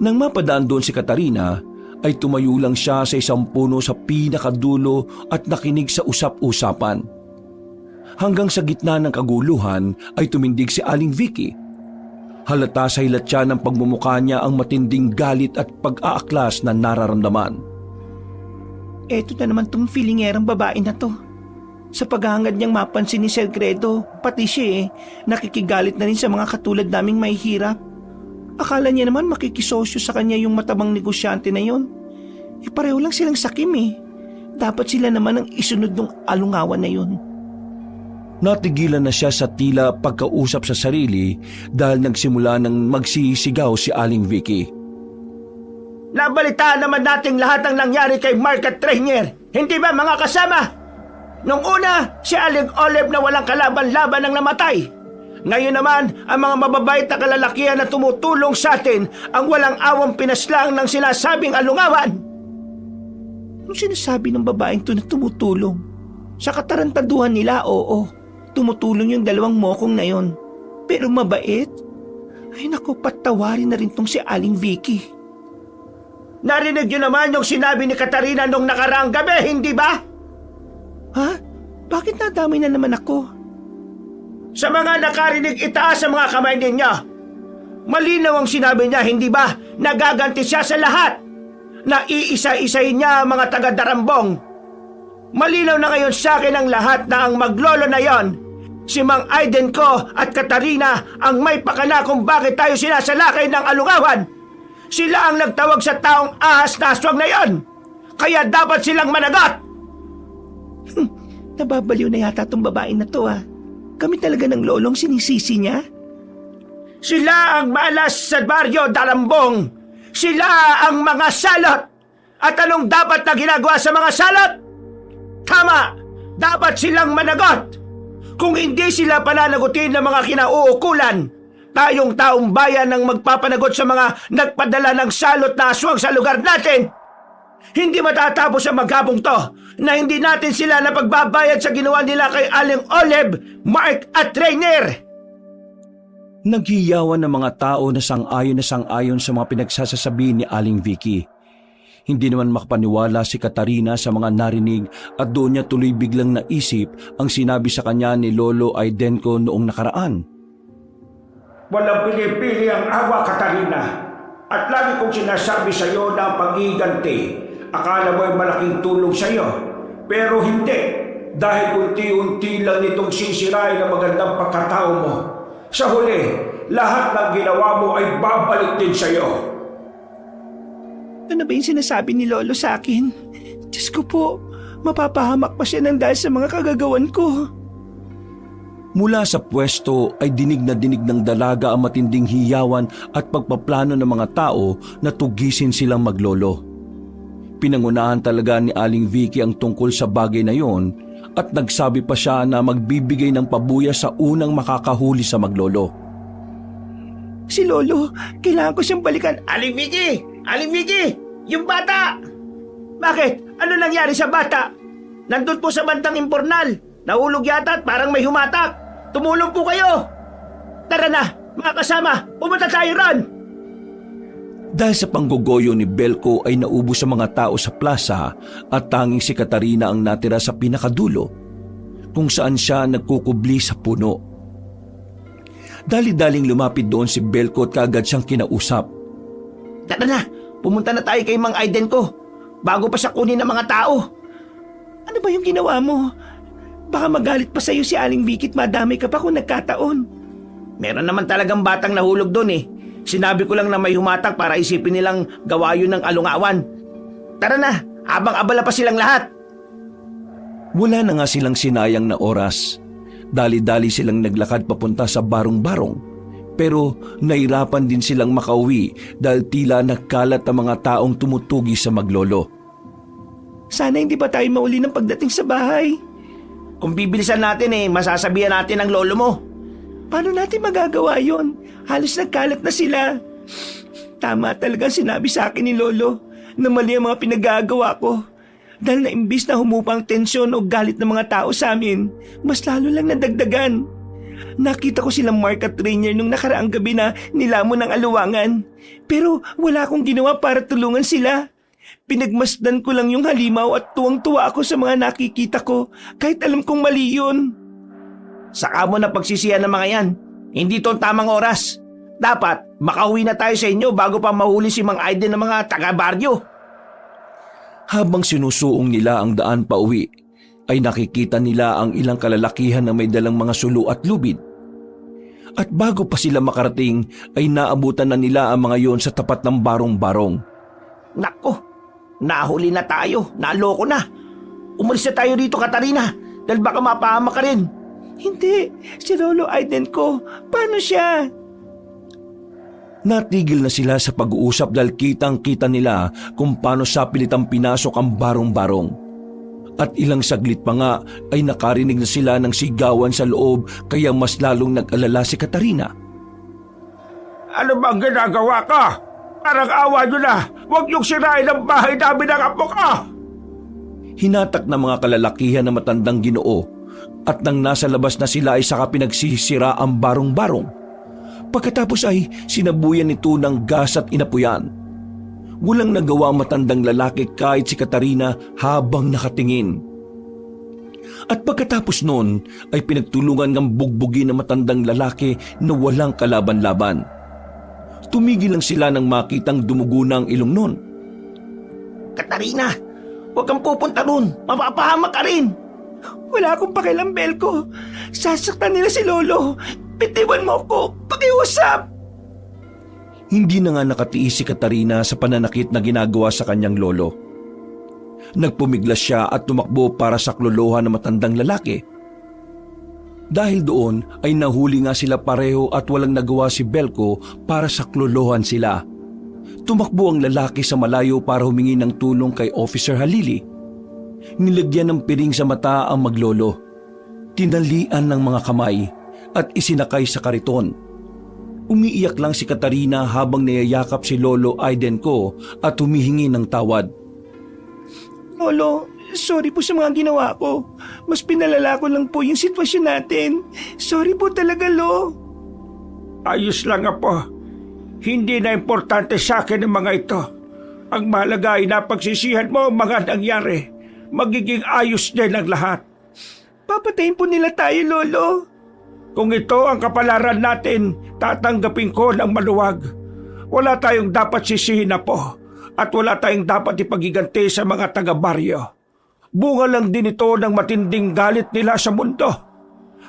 Nang mapadaan doon si Katarina, ay tumayo lang siya sa isang puno sa pinakadulo at nakinig sa usap-usapan. Hanggang sa gitna ng kaguluhan ay tumindig si Aling Vicky. Halata sa hilat siya ng pagmumukha niya ang matinding galit at pag-aaklas na nararamdaman. Eto na naman tong feelingerang babae na to. Sa paghahangad niyang mapansin ni Segredo, pati siya nakikigalit na rin sa mga katulad naming mahihirap. Akala niya naman makikisosyo sa kanya yung matabang negosyante na yon. Pareho lang silang sakim Dapat sila naman ang isunod ng alungawan na yon. Natigilan na siya sa tila pagkausap sa sarili dahil nagsimula ng magsisigaw si Aling Vicky. Nabalitaan naman nating lahat ang nangyari kay Mark at Rainier. Hindi ba mga kasama? Nung una, si Aling Olive na walang kalaban-laban ang namatay. Ngayon naman, ang mga mababait na kalalakihan na tumutulong sa atin ang walang awang pinaslang ng sinasabing alungawan. Anong sinasabi ng babaeng to na tumutulong? Sa katarantaduhan nila, oo. Tumutulong yung dalawang mokong na yon. Pero mabait? Ay naku, patawarin na rin tong si Aling Vicky. Narinig niyo naman yung sinabi ni Katarina nung nakaraang gabi, hindi ba? Ha? Bakit nadamay na naman ako? Sa mga nakarinig, itaas ang mga kamay ninyo. Malinaw ang sinabi niya, hindi ba? Nagaganti siya sa lahat. Naiisa-isahin niya ang mga taga-Darambong. Malinaw na ngayon sa akin ang lahat na ang maglolo na yon, si Mang Aidenko at Katarina ang may pakana kung bakit tayo sinasalakay ng alungawan. Sila ang nagtawag sa taong ahas na aswang na yon. Kaya dapat silang managot. Nababaliw na yata tong babae na to Kami talaga ng lolong sinisisi niya. Sila ang malas sa baryo Darambong. Sila ang mga salot. At anong dapat na ginagawa sa mga salot? Tama! Dapat silang managot. Kung hindi sila pananagutin ng mga kinauukulan, tayong taong bayan ang magpapanagot sa mga nagpadala ng salot na aswang sa lugar natin. Hindi matatapos ang maghapong to na hindi natin sila napagbabayad sa ginawa nila kay Aling Olive, Mark at Rainier. Naghiyawan ng mga tao na sang-ayon sa mga pinagsasasabi ni Aling Vicky. Hindi naman makapaniwala si Katarina sa mga narinig at doon niya tuloy biglang naisip ang sinabi sa kanya ni Lolo Aidenko noong nakaraan. Walang pinipili ang awa, Katarina. At lagi kong sinasabi sa iyo na ang pag-iganti, akala mo ay malaking tulong sa iyo. Pero hindi, dahil unti-unti lang nitong sisirain ang magandang pagkatao mo. Sa huli, lahat ng ginawa mo ay babalik din sa iyo. Ano ba yung sinasabi ni Lolo sa akin? Diyos ko po, mapapahamak pa siya ng dahil sa mga kagagawan ko. Mula sa pwesto ay dinig ng dalaga ang matinding hiyawan at pagpaplano ng mga tao na tugisin silang maglolo. Pinangunahan talaga ni Aling Vicky ang tungkol sa bagay na yon at nagsabi pa siya na magbibigay ng pabuya sa unang makakahuli sa maglolo. Si Lolo, kailangan ko siyang balikan. Aling Vicky! Aling Vicky! Yung bata! Bakit? Ano nangyari sa bata? Nandun po sa bandang Imbornal. Nahulog yata at parang may humatak. Tumulong po kayo! Tara na, mga kasama, pumunta tayo ron! Dahil sa panggogoyo ni Belko ay naubos sa mga tao sa plaza at tanging si Katarina ang natira sa pinakadulo kung saan siya nagkukubli sa puno. Dali-daling lumapit doon si Belko at kaagad siyang kinausap. Tara na, pumunta na tayo kay Mang Aidenko bago pa siya kunin ng mga tao. Ano ba yung ginawa mo? Baka magalit pa sa'yo si Aling Vicky at madamay ka pa kung nagkataon. Meron naman talagang batang nahulog doon eh. Sinabi ko lang na may humatak para isipin nilang gawa yun ng alungawan. Tara na, habang abala pa silang lahat. Wala na nga silang sinayang na oras. Dali-dali silang naglakad papunta sa barong-barong. Pero nahirapan din silang makauwi dahil tila nagkalat ang mga taong tumutugi sa maglolo. Sana hindi pa tayo mauli ng pagdating sa bahay. Kung bibilisan natin masasabihan natin ang lolo mo. Paano natin magagawa yon? Halos nagkalat na sila. Tama talagang sinabi sa akin ni lolo na mali ang mga pinagagawa ko. Dahil na imbis na humupang tensyon o galit ng mga tao sa amin, mas lalo lang nadagdagan. Nakita ko silang Mark at Rainier nung nakaraang gabi na nilamon ng aluwangan. Pero wala akong ginawa para tulungan sila. Pinagmasdan ko lang yung halimaw at tuwang-tuwa ako sa mga nakikita ko kahit alam kong mali yun. Saka mo na pagsisihan ng mga yan. Hindi to ang tamang oras. Dapat makauwi na tayo sa inyo bago pa mahuli si Mang Aiden ng mga taga-baryo. Habang sinusuong nila ang daan pa uwi, ay nakikita nila ang ilang kalalakihan na may dalang mga sulo at lubid. At bago pa sila makarating, ay naabutan na nila ang mga yon sa tapat ng barong-barong. Nako, nahuli na tayo. Naloko na. Umalis na tayo dito, Katarina, dahil baka mapahamak ka rin. Hindi, si Lolo Aiden ko. Paano siya? Natigil na sila sa pag-uusap dahil kitang-kita nila kung paano sapilitang pinasok ang barong-barong. At ilang saglit pa nga ay nakarinig na sila ng sigawan sa loob kaya mas lalong nag-alala si Katarina. Ano bang ginagawa ka? Parang awa nyo na. Huwag niyong sirain ang bahay namin ng apo ka. Hinatak ng mga kalalakihan na matandang Ginoo at nang nasa labas na sila ay saka pinagsisira ang barong-barong. Pagkatapos ay sinabuyan ito ng gas at inapuyan. Walang nagawa ang matandang lalaki kahit si Katarina habang nakatingin. At pagkatapos noon ay pinagtulungan ng bugbugin ng matandang lalaki na walang kalaban-laban. Tumigil lang sila nang makitang dumugo na ang ilong noon. Katarina, huwag kang pupunta ron. Mapapahamak ka rin. Wala akong pakialam, Belko. Sasaktan nila si Lolo. Bitiwan mo ko. Pakiusap. Hindi na nga nakatiis si Katarina sa pananakit na ginagawa sa kanyang lolo. Nagpumiglas siya at tumakbo para saklolohan ng matandang lalaki. Dahil doon ay nahuli nga sila pareho at walang nagawa si Belko para saklolohan sila. Tumakbo ang lalaki sa malayo para humingi ng tulong kay Officer Halili. Nilagyan ng piring sa mata ang maglolo. Tinalian ng mga kamay at isinakay sa kariton. Umiiyak lang si Katarina habang niyayakap si Lolo Aiden ko at humihingi ng tawad. Lolo, sorry po sa mga ginawa ko. Mas pinalala ko lang po yung sitwasyon natin. Sorry po talaga, Lo. Ayos lang apo. Hindi na importante sa akin ang mga ito. Ang mahalaga ay napagsisihan mo ang mga nangyari. Magiging ayos din ang lahat. Papatayin po nila tayo, Lolo. Kung ito ang kapalaran natin, tatanggapin ko ng maluwag. Wala tayong dapat sisihin na po at wala tayong dapat ipagiganti sa mga taga-baryo. Bunga lang din ito ng matinding galit nila sa mundo.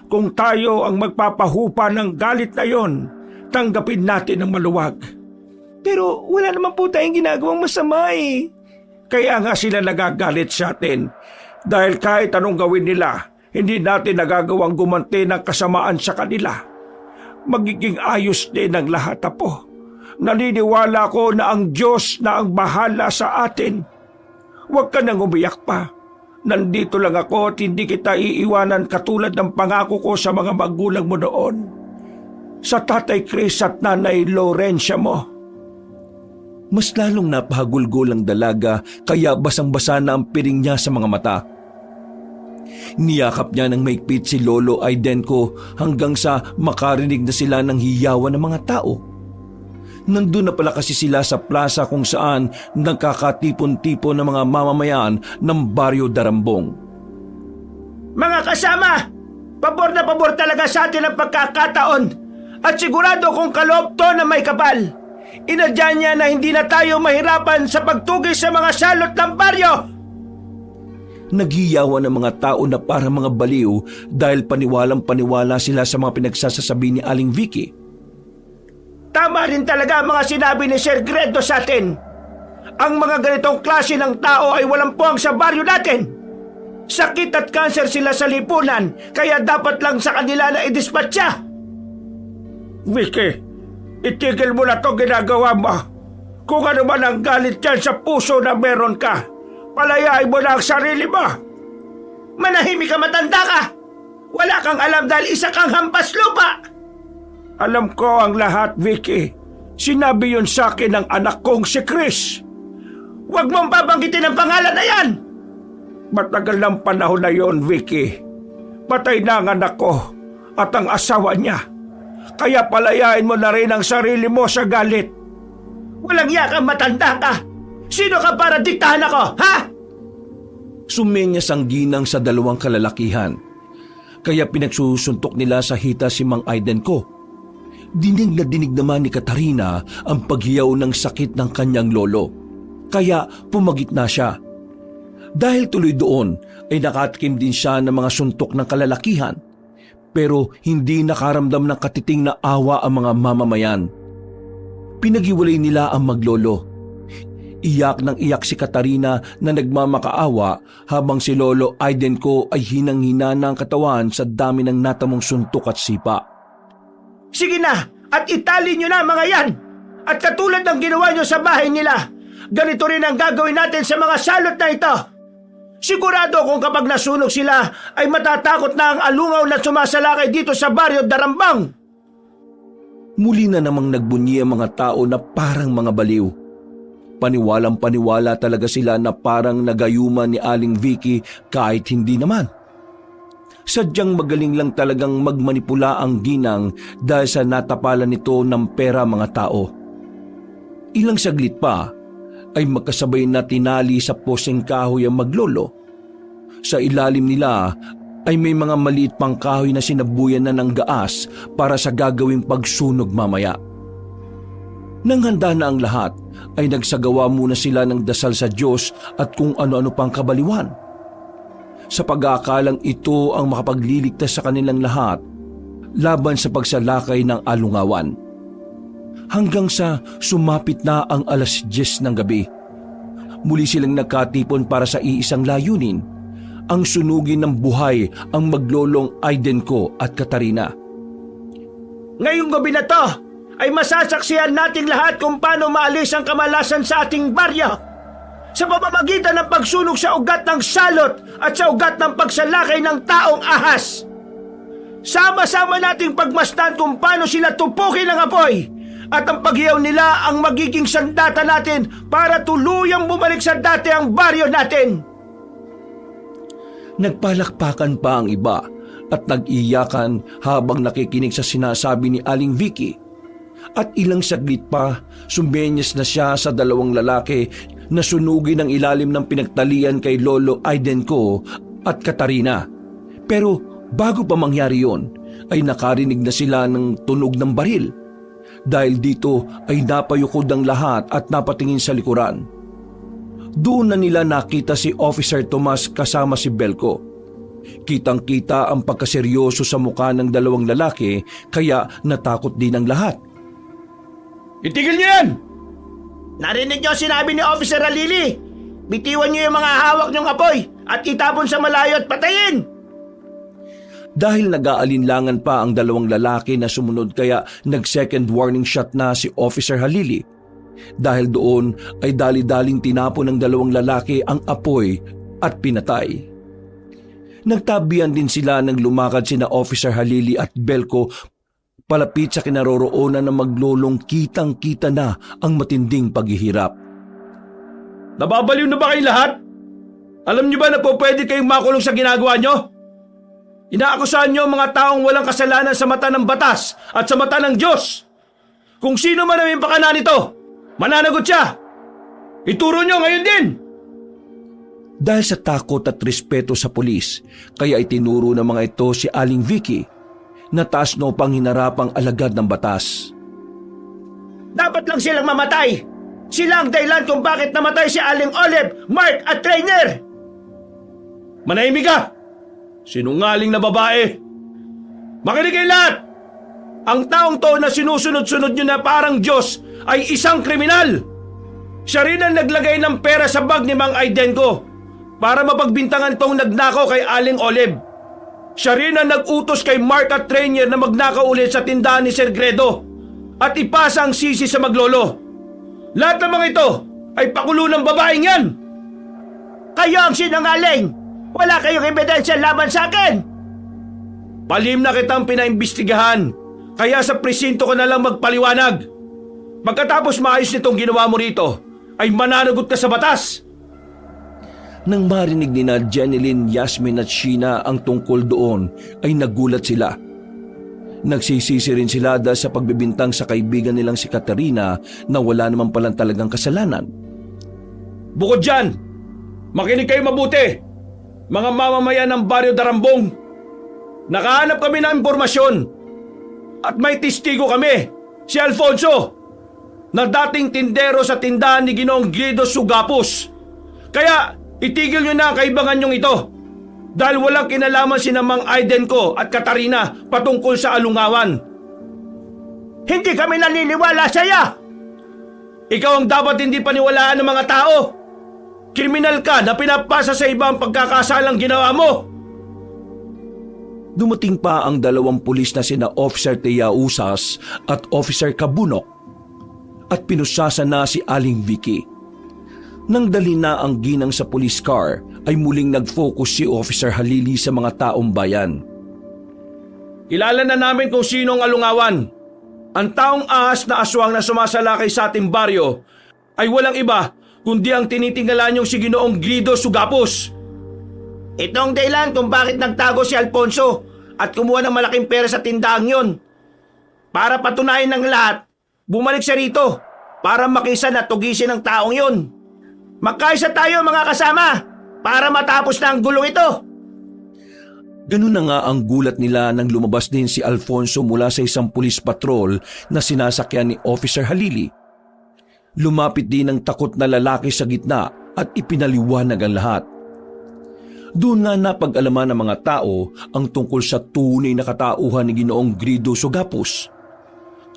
Kung tayo ang magpapahupa ng galit na yon, tanggapin natin ng maluwag. Pero wala naman po tayong ginagawang masama eh. Kaya nga sila nagagalit sa atin dahil kahit anong gawin nila, hindi natin nagagawang gumanti ng kasamaan sa kanila. Magiging ayos din ang lahat, apo. Naniniwala ko na ang Diyos na ang bahala sa atin. Huwag ka nang umiyak pa. Nandito lang ako at hindi kita iiwanan katulad ng pangako ko sa mga magulang mo noon. Sa Tatay Chris at Nanay Laurencia mo. Mas lalong napahagulgol ang dalaga kaya basang-basa na ang piring niya sa mga mata. Niyakap niya ng maigpit si Lolo Aiden ko hanggang sa makarinig na sila ng hiyawan ng mga tao. Nandun na pala kasi sila sa plaza kung saan nagkakatipon-tipon ng mga mamamayan ng Baryo Darambong. Mga kasama, pabor na pabor talaga sa atin ang pagkakataon at sigurado kung kaloob to na may kapal. Inadya niya na hindi na tayo mahirapan sa pagtugis sa mga salot ng baryo. Naghiyawan ng mga tao na parang mga baliw dahil paniwalang-paniwala sila sa mga pinagsasasabi ni Aling Vicky. Tama rin talaga ang mga sinabi ni Sir Gredo sa atin. Ang mga ganitong klase ng tao ay walang puwang sa baryo natin. Sakit at kanser sila sa lipunan, kaya dapat lang sa kanila na idispatcha. Vicky, itigil mo na to ginagawa mo. Kung ano man ang galit dyan sa puso na meron ka, palayain mo na ang sarili mo. Manahimik ka, matanda ka! Wala kang alam dahil isa kang hampas lupa! Alam ko ang lahat, Vicky. Sinabi yun sa akin ng anak kong si Chris. Huwag mong babanggitin ang pangalan na yan! Matagal ng panahon na yon, Vicky. Patay na ang anak ko at ang asawa niya. Kaya palayain mo na rin ang sarili mo sa galit. Walang iya kang matanda ka! Sino ka para diktahan ako, ha? Sumenyas ang ginang sa dalawang kalalakihan. Kaya pinagsusuntok nila sa hita si Mang Aiden ko. Dinig na dinig naman ni Katarina ang paghiyaw ng sakit ng kanyang lolo. Kaya pumagit na siya. Dahil tuloy doon ay nakatikim din siya ng mga suntok ng kalalakihan. Pero hindi nakaramdam ng katiting na awa ang mga mamamayan. Pinaghiwalay nila ang maglolo. Iyak ng iyak si Katarina na nagmamakaawa habang si Lolo Aiden ko ay hinang-hina ng katawan sa dami ng natamong suntok at sipa. Sige na, at itali nyo na mga yan! At katulad ng ginawa nyo sa bahay nila, ganito rin ang gagawin natin sa mga salot na ito! Sigurado kung kapag nasunog sila ay matatakot na ang alungaw na sumasalakay dito sa baryo Darambang. Muli na namang nagbunyi ang mga tao na parang mga baliw. Paniwalang paniwala talaga sila na parang nagayuman ni Aling Vicky kahit hindi naman. Sadyang magaling lang talagang magmanipula ang ginang dahil sa natapalan nito ng pera mga tao. Ilang saglit pa ay magkasabay na tinali sa poseng kahoy ang maglolo. Sa ilalim nila ay may mga maliit pang kahoy na sinabuyan na ng gaas para sa gagawing pagsunog mamaya. Nang handa na ang lahat, ay nagsagawa muna sila ng dasal sa Diyos at kung ano-ano pang kabaliwan. Sa pag-aakalang ito ang makapagliligtas sa kanilang lahat laban sa pagsalakay ng alungawan. Hanggang sa sumapit na ang 10:00 ng gabi. Muli silang nagkatipon para sa iisang layunin, ang sunugin ng buhay ang maglolong Aiden ko at Katarina. Ngayong gabi na to, ay masasaksihan nating lahat kung paano maalis ang kamalasan sa ating baryo. Sa pamamagitan ng pagsunog sa ugat ng salot at sa ugat ng pagsalakay ng taong ahas. Sama-sama nating pagmasdan kung paano sila tupukin ng apoy at ang paghiyaw nila ang magiging sandata natin para tuluyang bumalik sa dati ang baryo natin. Nagpalakpakan pa ang iba at nag-iyakan habang nakikinig sa sinasabi ni Aling Vicky. At ilang saglit pa, sumenyas na siya sa dalawang lalaki na sunugin ang ilalim ng pinagtalian kay Lolo Aiden ko at Katarina. Pero bago pa mangyari yon, ay nakarinig na sila ng tunog ng baril. Dahil dito ay napayukod ang lahat at napatingin sa likuran. Doon na nila nakita si Officer Tomas kasama si Belko. Kitang-kita ang pagkaseryoso sa mukha ng dalawang lalaki kaya natakot din ang lahat. Itigil niyo yan! Narinig niyo sinabi ni Officer Halili. Bitiwan niyo yung mga hawak niyong apoy at itapon sa malayo at patayin. Dahil nag-aalinlangan pa ang dalawang lalaki na sumunod kaya nag-second warning shot na si Officer Halili. Dahil doon ay dali-daling tinapon ng dalawang lalaki ang apoy at pinatay. Nagtabihan din sila nang lumakad sina Officer Halili at Belko palapit sa kinaroroonan ng maglolong kitang-kita na ang matinding paghihirap. Nababaliw na ba kayong lahat? Alam niyo ba na po pwede kayong makulong sa ginagawa niyo? Inaakusahan niyo ang mga taong walang kasalanan sa mata ng batas at sa mata ng Diyos. Kung sino man ang impakanan nito, mananagot siya. Ituro niyo ngayon din. Dahil sa takot at respeto sa pulis, kaya itinuro ng mga ito si Aling Vicky na taas no pang hinarapang alagad ng batas. Dapat lang silang mamatay. Sila ang dahilan kung bakit namatay si Aling Olive, Mark at Trainer. Manahimik ka! Sinungaling na babae! Makinig kayo lahat! Ang taong to na sinusunod-sunod nyo na parang Diyos ay isang kriminal! Siya rin ang naglagay ng pera sa bag ni Mang Aiden ko para mapagbintangan tong nagnakaw kay Aling Olive. Siya rin ang nag-utos kay Mark at Trainier na magnakaw ulit sa tindahan ni Sir Gredo at ipasa ang sisi sa maglolo. Lahat ng mga ito ay pakulo ng babaeng yan! Kayo ang sinungaling! Wala kayong ebidensya laban sa akin! Palim na kitang pinaimbestigahan, kaya sa presinto ko na lang magpaliwanag. Pagkatapos maayos nitong ginawa mo rito, ay mananagot ka sa batas. Nang marinig ni na Jeneline, Yasmin at Sheena ang tungkol doon, ay nagulat sila. Nagsisisi rin sila dahil sa pagbibintang sa kaibigan nilang si Katarina na wala naman palang talagang kasalanan. Bukod dyan, makinig kayo mabuti, mga mamamayan ng Baryo Darambong. Nakahanap kami ng impormasyon at may testigo kami, si Alfonso, na dating tindero sa tindahan ni Ginoong Guido Sugapos. Kaya itigil nyo na ang kaibangan nyong ito dahil walang kinalaman si Mang Aiden ko at Katarina patungkol sa alungawan. Hindi kami naniniwala sa'yo! Ikaw ang dapat hindi paniwalaan ng mga tao. Kriminal ka na pinapasa sa ibang pagkakasalang ginawa mo. Dumating pa ang dalawang pulis na sina Officer Tia Usas at Officer Kabunok at pinusasa na si Aling Vicky. Nang dali na ang ginang sa police car ay muling nag-focus si Officer Halili sa mga taong bayan. Kilala na namin kung sino ang alungawan. Ang taong ahas na aswang na sumasalakay sa ating baryo ay walang iba kundi ang tinitingala niyong si Ginoong Guido Sugapos. Ito ang dahilan kung bakit nagtago si Alfonso at kumuha ng malaking pera sa tindahang yon. Para patunayan ng lahat, bumalik siya rito para makisan at tugisin ang taong yon. Magkaisa tayo mga kasama para matapos na ang gulong ito. Ganun na nga ang gulat nila nang lumabas din si Alfonso mula sa isang police patrol na sinasakyan ni Officer Halili. Lumapit din ang takot na lalaki sa gitna at ipinaliwanag ang lahat. Doon nga napag-alaman ng mga tao ang tungkol sa tunay na katauhan ni Ginoong Guido Sugapos.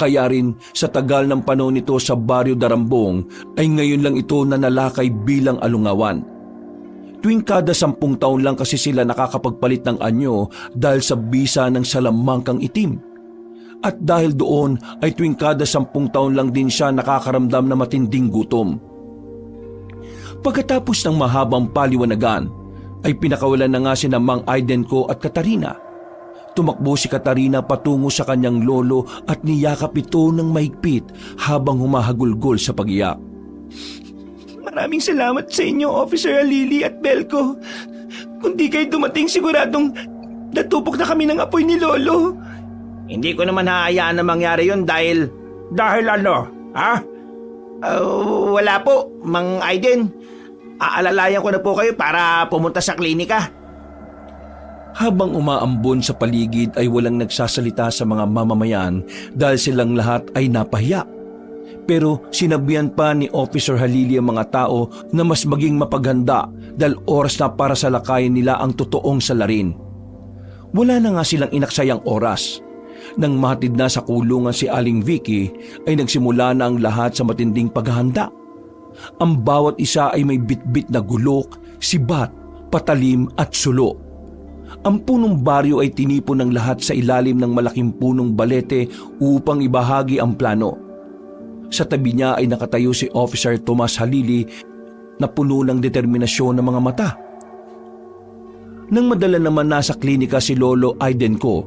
Kaya rin sa tagal ng panahon nito sa Baryo Darambong ay ngayon lang ito nanalakay bilang alungawan. Tuwing kada 10 taon lang kasi sila nakakapagpalit ng anyo dahil sa bisa ng salamangkang itim. At dahil doon ay tuwing kada 10 taon lang din siya nakakaramdam na matinding gutom. Pagkatapos ng mahabang paliwanagan, ay pinakawalan na nga sina Mang Aiden ko at Katarina. Tumakbo si Katarina patungo sa kanyang lolo at niyakap ito ng mahigpit habang humahagulgol sa pagiyak. Maraming salamat sa inyo, Officer Halili at Belko. Kung di kayo dumating, siguradong natupok na kami ng apoy ni Lolo. Hindi ko naman haayaan na mangyari yun dahil... Dahil ano, ha? Wala po, Mang Aiden. Aalalayan ko na po kayo para pumunta sa klinika. Habang umaambon sa paligid ay walang nagsasalita sa mga mamamayan dahil silang lahat ay napahiya. Pero sinabihan pa ni Officer Halili ang mga tao na mas maging mapaghanda dahil oras na para salakayin nila ang totoong salarin. Wala na nga silang inaksayang oras. Nang mahatid na sa kulungan si Aling Vicky ay nagsimula na ang lahat sa matinding paghahanda. Ang bawat isa ay may bitbit na gulok, sibat, patalim at sulo. Ang punong baryo ay tinipon ng lahat sa ilalim ng malaking punong balete upang ibahagi ang plano. Sa tabi niya ay nakatayo si Officer Tomas Halili na puno ng determinasyon ng mga mata. Nang madala naman nasa klinika si Lolo Aiden ko,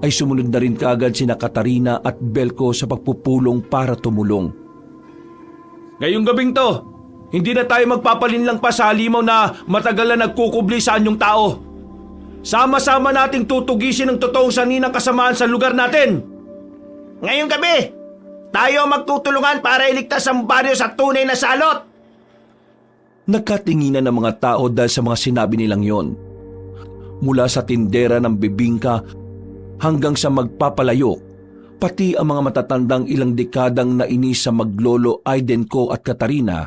ay sumunod na rin kaagad sina Katarina at Belko sa pagpupulong para tumulong. Ngayong gabing to, hindi na tayo magpapalinlang pa sa halimaw na matagal na nagkukubli sa anyong tao. Sama-sama nating tutugisin ang totoong saninang kasamaan sa lugar natin. Ngayong gabi, tayo magtutulungan para iligtas ang baryo sa tunay na salot. Nagkatinginan ng mga tao dahil sa mga sinabi nilang yon. Mula sa tindera ng bibingka hanggang sa magpapalayok, pati ang mga matatandang ilang dekadang nainis sa maglolo Aiden ko at Katarina,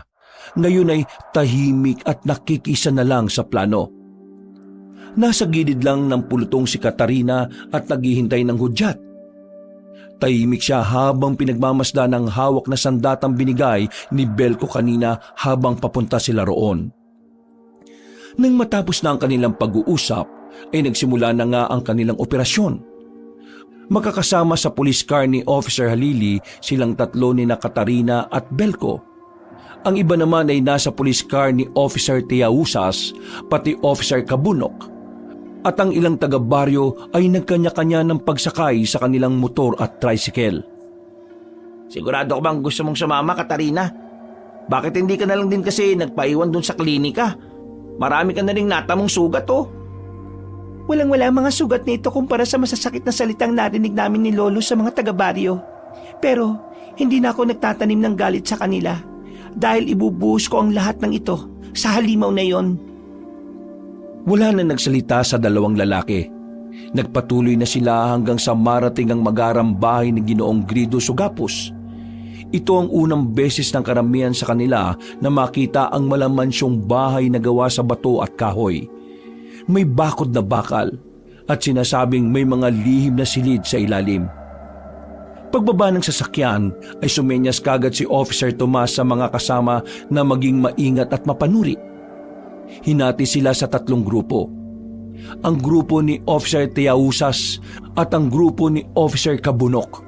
ngayon ay tahimik at nakikisa na lang sa plano. Nasa gilid lang ng pulutong si Katarina at naghihintay ng hudyat. Tahimik siya habang pinagmamasdan ng hawak na sandatang binigay ni Belko kanina habang papunta sila roon. Nang matapos na ang kanilang pag-uusap, ay nagsimula na nga ang kanilang operasyon. Makakasama sa police car ni Officer Halili silang tatlo ni Katarina at Belko. Ang iba naman ay nasa police car ni Officer Tiausas pati Officer Kabunok. At ang ilang taga-baryo ay nagkanya-kanya ng pagsakay sa kanilang motor at tricycle. Sigurado ko bang gusto mong sumama, Katarina? Bakit hindi ka na lang din kasi nagpaiwan dun sa klinika? Marami ka na rin natamong sugat oh. Walang-wala mga sugat nito kumpara sa masasakit na salitang narinig namin ni Lolo sa mga taga-baryo. Pero hindi na ako nagtatanim ng galit sa kanila dahil ibubuhos ko ang lahat ng ito sa halimaw na yon. Wala na nagsalita sa dalawang lalaki. Nagpatuloy na sila hanggang sa marating ang magarang bahay ni Ginoong Grido Sugapos. Ito ang unang beses ng karamihan sa kanila na makita ang malamansyong bahay na gawa sa bato at kahoy. May bakod na bakal at sinasabing may mga lihim na silid sa ilalim. Pagbaba ng sasakyan ay sumenyas kagad si Officer Tomas sa mga kasama na maging maingat at mapanuri. Hinati sila sa 3 grupo. Ang grupo ni Officer Tiausas at ang grupo ni Officer Kabunok.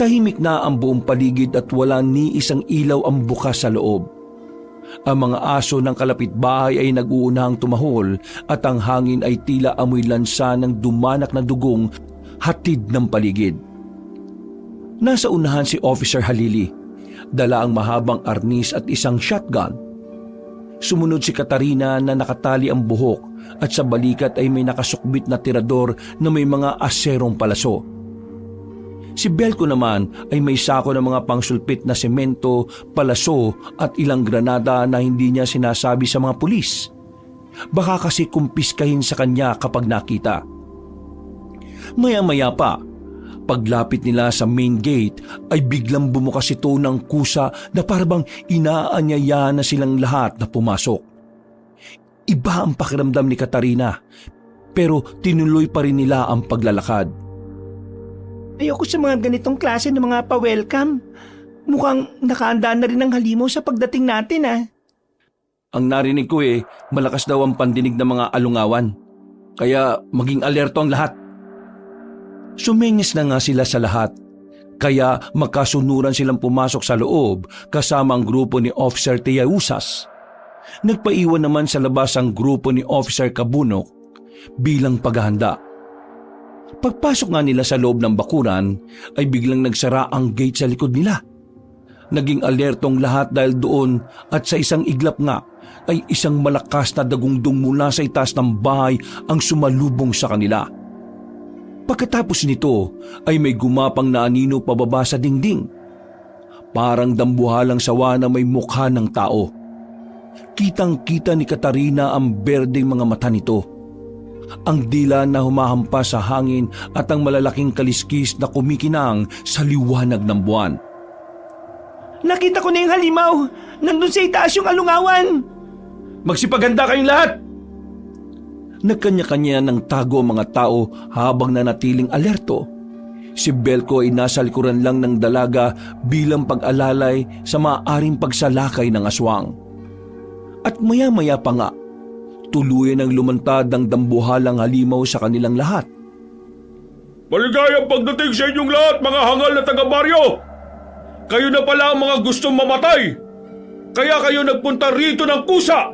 Tahimik na ang buong paligid at wala ni isang ilaw ang bukas sa loob. Ang mga aso ng kalapitbahay ay nag-uunahang tumahol at ang hangin ay tila amoy lansa ng dumanak na dugong hatid ng paligid. Nasa unahan si Officer Halili, dala ang mahabang arnis at isang shotgun. Sumunod si Katarina na nakatali ang buhok at sa balikat ay may nakasukbit na tirador na may mga aserong palaso. Si Belko naman ay may sako ng mga pangsulpit na semento, palaso at ilang granada na hindi niya sinasabi sa mga pulis. Baka kasi kumpiskahin sa kanya kapag nakita. Maya-maya pa, paglapit nila sa main gate ay biglang bumukas ito ng kusa na parabang inaanyaya na silang lahat na pumasok. Iba ang pakiramdam ni Katarina, pero tinuloy pa rin nila ang paglalakad. Ayoko sa mga ganitong klase ng mga pa-welcome. Mukhang nakaanda na rin ang halimaw sa pagdating natin ah. Ang narinig ko malakas daw ang pandinig ng mga alungawan. Kaya maging alerto ang lahat. Sumingis na nga sila sa lahat. Kaya magkasunuran silang pumasok sa loob kasama ang grupo ni Officer Tiausas. Nagpaiwan naman sa labas ang grupo ni Officer Kabunok bilang paghahanda. Pagpasok nga nila sa loob ng bakuran ay biglang nagsara ang gate sa likod nila. Naging alertong lahat dahil doon at sa isang iglap nga ay isang malakas na dagundong mula sa itaas ng bahay ang sumalubong sa kanila. Pagkatapos nito ay may gumapang na anino pababa sa dingding. Parang dambuhalang sawa na may mukha ng tao. Kitang-kita ni Katarina ang berdeng mga mata nito. Ang dila na humahampas sa hangin at ang malalaking kaliskis na kumikinang sa liwanag ng buwan. Nakita ko na yung halimaw! Nandun sa itaas yung alungawan! Magsipaganda kayong lahat! Nagkanya-kanya ng tago ang mga tao habang nanatiling alerto. Si Belko ay nasa likuran lang ng dalaga bilang pag-alalay sa maaaring pagsalakay ng aswang. At maya-maya pa nga, tuluyan ang lumantad ang dambuhalang halimaw sa kanilang lahat. Maligayang pagdating sa inyong lahat, mga hangal na taga-baryo! Kayo na pala ang mga gustong mamatay! Kaya kayo nagpunta rito ng kusa!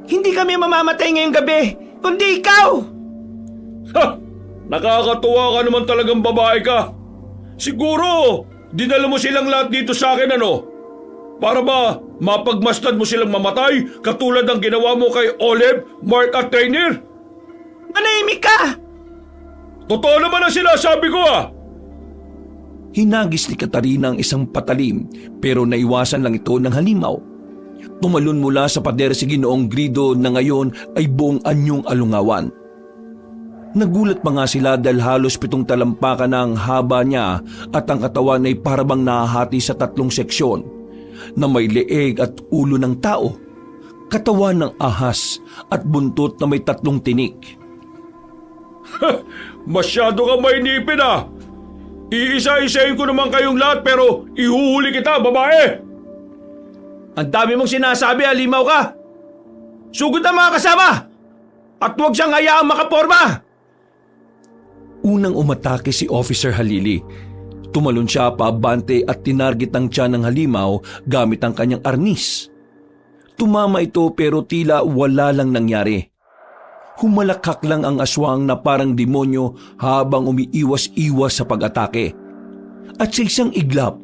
Hindi kami mamamatay ngayong gabi, kundi ikaw! Ha! Nakakatuwa ka naman talagang babae ka. Siguro, dinala mo silang lahat dito sa akin Para ba mapagmasdan mo silang mamatay katulad ng ginawa mo kay Olive, Mark at Trainer? Manahimik ka! Totoo naman ang sinasabi ko Hinagis ni Katarina ang isang patalim pero naiwasan lang ito ng halimaw. Tumalon mula sa pader si Ginoong Grido na ngayon ay buong anyong alungawan. Nagulat pa nga sila dahil halos 7 talampakan na ang haba niya at ang katawan ay parabang nahahati sa 3 seksyon na may leeg at ulo ng tao. katawan ng ahas at buntot na may 3 tinik. Masyado ka mainipin ah! Iisa-isahin ko naman kayong lahat pero ihuhuli kita, babae! Ang dami mong sinasabi, halimaw ka! Sugod ang mga kasama! At huwag siyang hayaang makaporma! Unang umatake si Officer Halili. Tumalon siya paabante at tinarget ang tiyan ng halimaw gamit ang kanyang arnis. Tumama ito pero tila wala lang nangyari. Humalakhak lang ang aswang na parang demonyo habang umiiwas-iwas sa pag-atake. At sa isang iglap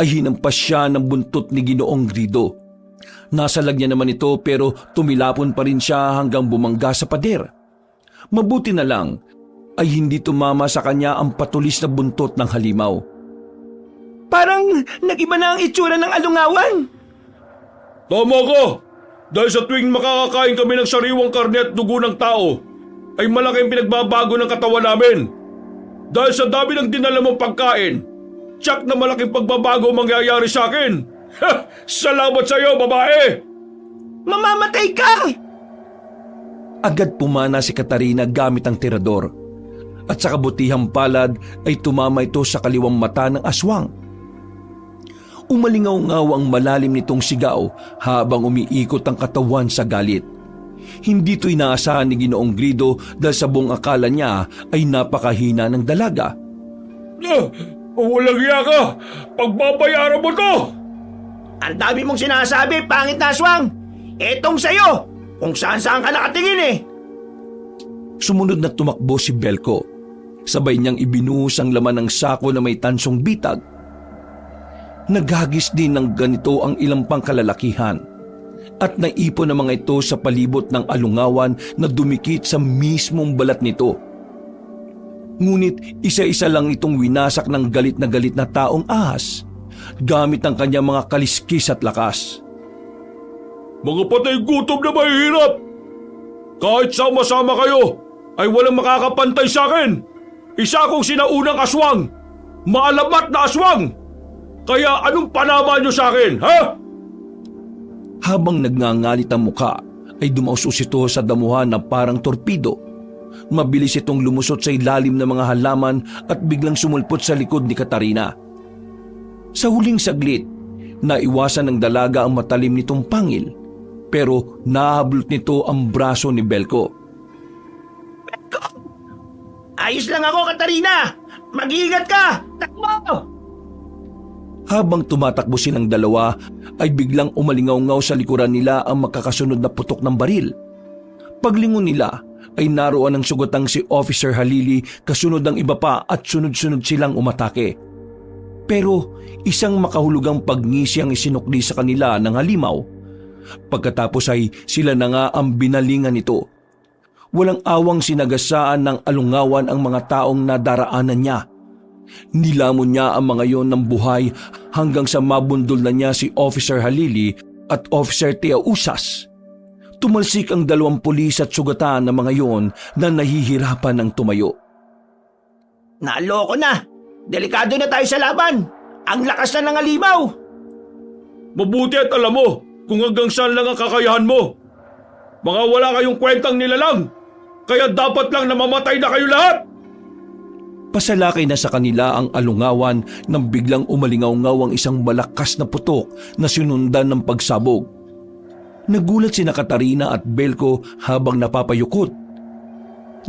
ay hinampas siya ng buntot ni Ginoong Grido. Nasalag niya naman ito pero tumilapon pa rin siya hanggang bumangga sa pader. Mabuti na lang ay hindi tumama sa kanya ang patulis na buntot ng halimaw. Parang nag-iba na ang itsura ng alungawan! Tama ka! Dahil sa tuwing makakakain kami ng sariwang karne at dugo ng tao, ay malaking pinagbabago ng katawan namin. Dahil sa dami ng dinala mong pagkain, tiyak na malaking pagbabago mangyayari sa akin. Salamat sa iyo, babae! Mamamatay ka! Agad pumana si Katarina gamit ang tirador. At sa kabutihang palad ay tumama ito sa kaliwang mata ng aswang. Umalingaw-ngaw ang malalim nitong sigaw habang umiikot ang katawan sa galit. Hindi ito inaasahan ni Ginoong Grido dahil sa buong akala niya ay napakahina ng dalaga. Walang iya ka! Pagbabayaran mo to! Ang dami mong sinasabi, pangit na aswang! Etong sayo! Kung saan-saan ka nakatingin eh! Sumunod na tumakbo si Belko. Sabay niyang ibinuhos ang laman ng sako na may tansong bitag. Naghagis din ng ganito ang ilang pang kalalakihan at naipon ang mga ito sa palibot ng alungawan na dumikit sa mismong balat nito. Ngunit isa-isa lang itong winasak ng galit na taong ahas gamit ang kanyang mga kaliskis at lakas. Mga patay gutom na mahihirap! Kahit sama-sama kayo, ay walang makakapantay sa akin! Isa akong sinaunang aswang! Maalamat na aswang! Kaya anong panama niyo sa akin, ha? Habang nagngangalit ang muka, ay dumausos ito sa damuhan na parang torpido. Mabilis itong lumusot sa ilalim ng mga halaman at biglang sumulpot sa likod ni Katarina. Sa huling saglit, naiwasan ng dalaga ang matalim nitong pangil, pero nahablot nito ang braso ni Belko. Belko! Ayos lang ako, Katarina! Mag-iingat ka! Takbo! Habang tumatakbo silang dalawa, ay biglang umalingaw-ngaw sa likuran nila ang magkakasunod na putok ng baril. Paglingon nila, ay naroon ang sugatang si Officer Halili kasunod ang iba pa at sunod-sunod silang umatake. Pero isang makahulugang pagngisi ang isinukli sa kanila ng halimaw. Pagkatapos ay sila na nga ang binalingan nito. Walang awang sinagasaan ng alungawan ang mga taong nadaraanan niya. Nilamon niya ang mga yon ng buhay hanggang sa mabundol na niya si Officer Halili at Officer Tia Usas. Tumalsik ang 2 pulis at sugatan ng mga yon na nahihirapan ng tumayo. Naloko na! Delikado na tayo sa laban! Ang lakas na ng halimaw! Mabuti at alam mo kung hanggang saan lang ang kakayahan mo. Mga wala kayong kwentang nilalang, kaya dapat lang namamatay na kayo lahat! Pasalakay na sa kanila ang alungawan nang biglang umalingaw-ngaw ang isang malakas na putok na sinundan ng pagsabog. Nagulat sina Katarina at Belko habang napapayukot.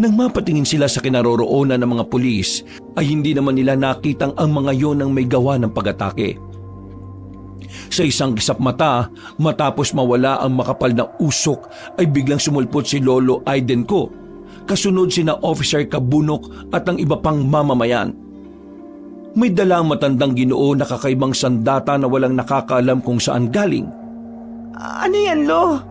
Nang mapatingin sila sa kinaroroonan ng mga pulis, ay hindi naman nila nakitang ang mga yon ang may gawa ng pag-atake. Sa isang kisap mata, matapos mawala ang makapal na usok, ay biglang sumulpot si Lolo Aidenko. Kasunod sina Officer Kabunok at ang iba pang mamamayan. May dalang matandang Ginoo na kakaibang sandata na walang nakakaalam kung saan galing. Ano yan, Lo?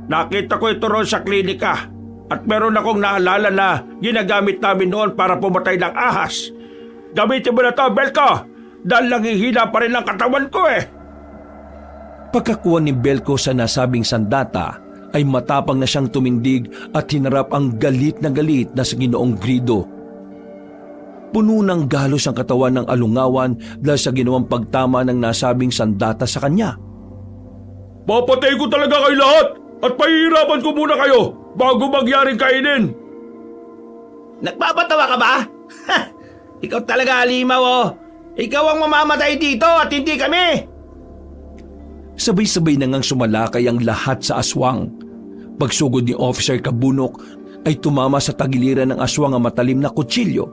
Nakita ko ito roon sa klinika at meron akong naalala na ginagamit namin noon para pumatay ng ahas. Gamitin mo na to, Belko, dahil nanghihina pa rin ang katawan ko eh. Pagkakuha ni Belko sa nasabing sandata, ay matapang na siyang tumindig at hinarap ang galit na sa Ginoong Grido. Puno ng galos ang katawan ng alungawan dahil sa ginawang pagtama ng nasabing sandata sa kanya. Papatay ko talaga kayo lahat at pahihirapan ko muna kayo bago mangyaring kainin. Nagpapatawa ka ba? Ikaw talaga, halimaw oh. Ikaw ang mamamatay dito at hindi kami. Sabay-sabay na ngang sumalakay ang lahat sa aswang. Pagsugod ni Officer Kabunok ay tumama sa tagiliran ng aswang ang matalim na kutsilyo.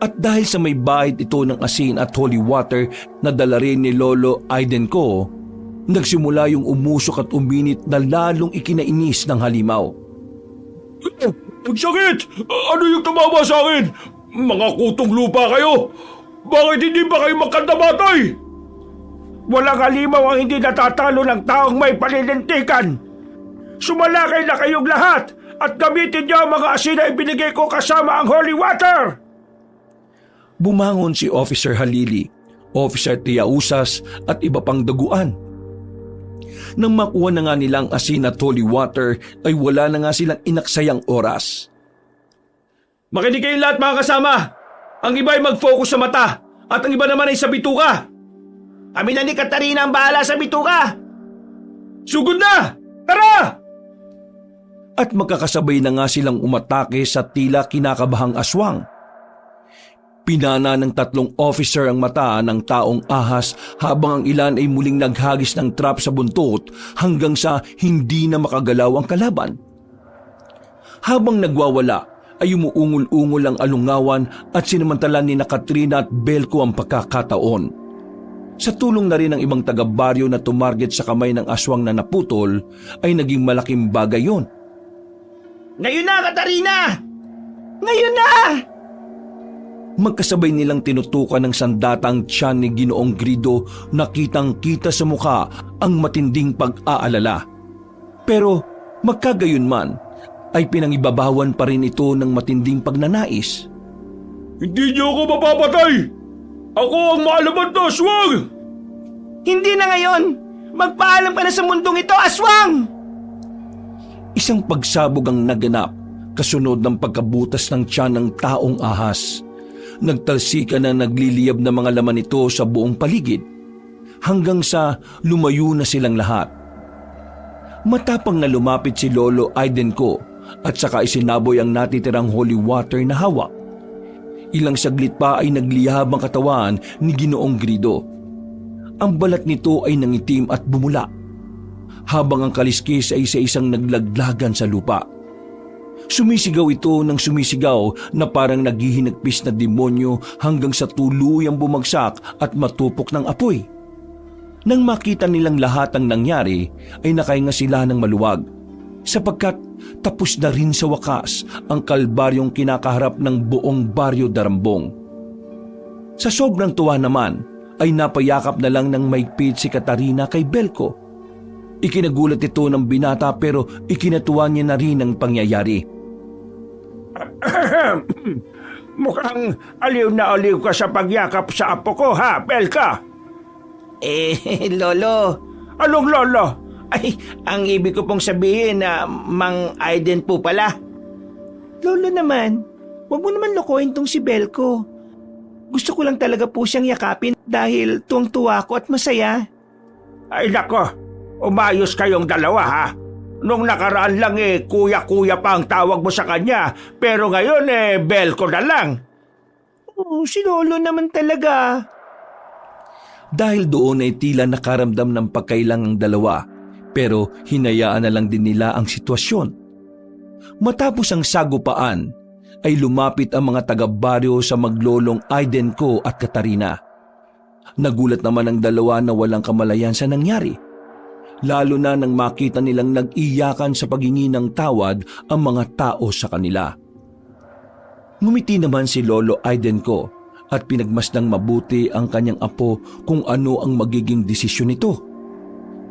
At dahil sa may bahid ito ng asin at holy water na dala rin ni Lolo Aidenko, nagsimula yung umusok at uminit na lalong ikinainis ng halimaw. Ang sakit! Ano yung tumama sa akin? Mga kutong lupa kayo! Bakit hindi ba kayo magkandamatay? Walang halimaw ang hindi natatalo ng taong may paninintikan. Sumalakay na kayong lahat at gamitin niyo ang mga asin na ibinigay ko kasama ang holy water. Bumangon si Officer Halili, Officer Tiausas at iba pang daguan. Nang makuha na nga nilang asin at holy water ay wala na nga silang inaksayang oras. Makinig kayong lahat mga kasama! Ang iba ay mag-focus sa mata at ang iba naman ay sa bituka. Kami na ni Katarina ang bahala sa bituka. Sugod na! Tara! At magkakasabay na nga silang umatake sa tila kinakabahang aswang. Pinana ng 3 officer ang mata ng taong ahas habang ang ilan ay muling naghagis ng trap sa buntot hanggang sa hindi na makagalaw ang kalaban. Habang nagwawala ay umuungol-ungol ang alungawan at sinamantala ni Katrina at Belko ang pagkakataon. Sa tulong na rin ng ibang taga-baryo na tumarget sa kamay ng aswang na naputol ay naging malaking bagay yon. Ngayon na, Katarina! Ngayon na! Magkasabay nilang tinutukan ng sandatang tiyan ni Ginoong Grido na kitang-kita sa mukha ang matinding pag-aalala. Pero magkagayon man ay pinangibabawan pa rin ito ng matinding pagnanais. Hindi niyo ako mapapatay! Ako ang maalaman na aswang! Hindi na ngayon! Magpaalam ka na sa mundong ito, aswang! Isang pagsabog ang naganap kasunod ng pagkabutas ng tiyan ng taong ahas. Nagtalsika na nagliliyab na mga laman nito sa buong paligid hanggang sa lumayo na silang lahat. Matapang na lumapit si Lolo Aidenko at saka isinaboy ang natitirang holy water na hawak. Ilang saglit pa ay nagliyab ang katawan ni Ginoong Grido. Ang balat nito ay nangitim at bumula, habang ang kaliskis ay isa-isang naglaglagan sa lupa. Sumisigaw ito ng sumisigaw na parang naghihinagpis na demonyo hanggang sa tuluyang bumagsak at matupok ng apoy. Nang makita nilang lahat ang nangyari ay nakahinga sila ng maluwag sapagkat tapos na rin sa wakas ang kalbaryong kinakaharap ng buong baryo Darambong. Sa sobrang tuwa naman ay napayakap na lang ng maigpit si Katarina kay Belko. Ikinagulat ito ng binata pero ikinatuwa niya na rin ang pangyayari. Mukhang aliw na aliw ka sa pagyakap sa apo ko, ha, Belka? Lolo. Anong lolo? Ay, ang ibig ko pong sabihin na Mang Aiden po pala. Lolo naman, huwag mo naman lokohin tong si Belko. Gusto ko lang talaga po siyang yakapin dahil tuwang-tuwa ko at masaya. Ay nako, umayos kayong dalawa, ha? Nung nakaraan lang kuya-kuya pa ang tawag mo sa kanya, pero ngayon Belko na lang. Oh, si Lolo naman talaga. Dahil doon ay tila nakaramdam ng pagkailang ang dalawa, pero hinayaan na lang din nila ang sitwasyon. Matapos ang sagupaan, ay lumapit ang mga taga-baryo sa maglolong Aidenko at Katarina. Nagulat naman ang dalawa na walang kamalayan sa nangyari, lalo na nang makita nilang nag-iyakan sa paghingi ng tawad ang mga tao sa kanila. Ngumiti naman si Lolo Aidenko at pinagmasdang mabuti ang kanyang apo kung ano ang magiging desisyon nito.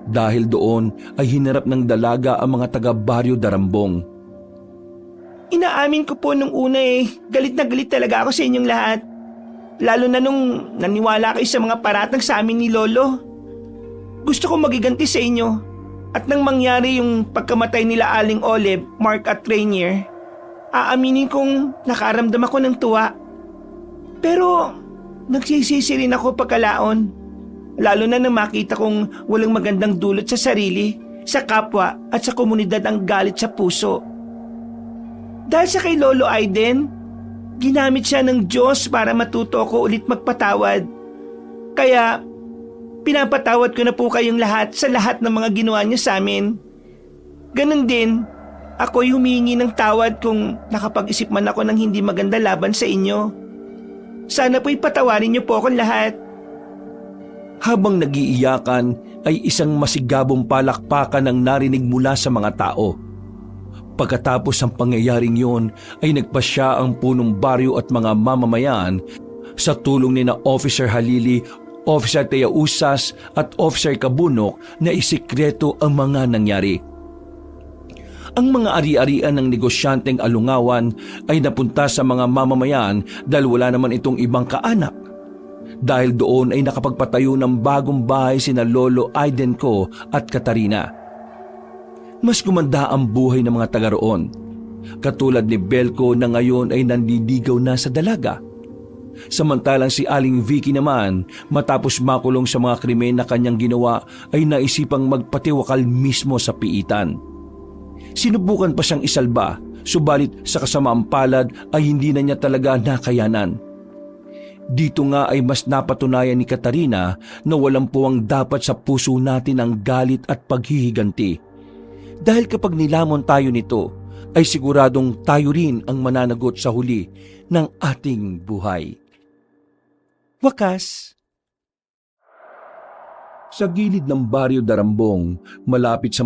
Dahil doon ay hinarap ng dalaga ang mga taga-baryo Darambong. Inaamin ko po nung una galit na galit talaga ako sa inyong lahat. Lalo na nung naniwala kayo sa mga paratang sa amin ni Lolo. Gusto ko magiganti sa inyo. At nang mangyari yung pagkamatay nila Aling Olive, Mark at Rainier, aaminin kong nakaramdam ako ng tuwa. Pero nagsisisi rin ako pagkalaon. Lalo na nang makita kong walang magandang dulot sa sarili, sa kapwa at sa komunidad ang galit sa puso. Dahil sa kay Lolo Aiden, ginamit siya ng Diyos para matuto ko ulit magpatawad. Kaya, pinapatawad ko na po kayong lahat sa lahat ng mga ginawa niyo sa amin. Ganon din, ako'y humingi ng tawad kung nakapag-isip man ako ng hindi maganda laban sa inyo. Sana po'y patawarin niyo po akong lahat. Habang nagiiyakan ay isang masigabong palakpakan ang narinig mula sa mga tao. Pagkatapos ng pangyayaring yun ay nagpasya ang punong baryo at mga mamamayan sa tulong ni na Officer Halili, Officer Tea Usas at Officer Kabunok na isikreto ang mga nangyari. Ang mga ari-arian ng negosyanteng Alungawan ay napunta sa mga mamamayan dahil wala naman itong ibang kaanak. Dahil doon ay nakapagpatayo ng bagong bahay sina Lolo Aiden ko at Katarina. Mas gumanda ang buhay ng mga taga roon. Katulad ni Belko na ngayon ay nandidigaw na sa dalaga. Samantalang si Aling Vicky naman, matapos makulong sa mga krimen na kanyang ginawa, ay naisipang magpatiwakal mismo sa piitan. Sinubukan pa siyang isalba, subalit sa kasamaang palad ay hindi na niya talaga nakayanan. Dito nga ay mas napatunayan ni Katarina na walang puwang dapat sa puso natin ang galit at paghihiganti. Dahil kapag nilamon tayo nito, ay siguradong tayo rin ang mananagot sa huli ng ating buhay. Wakas. Sa gilid ng Baryo Darambong, malapit sa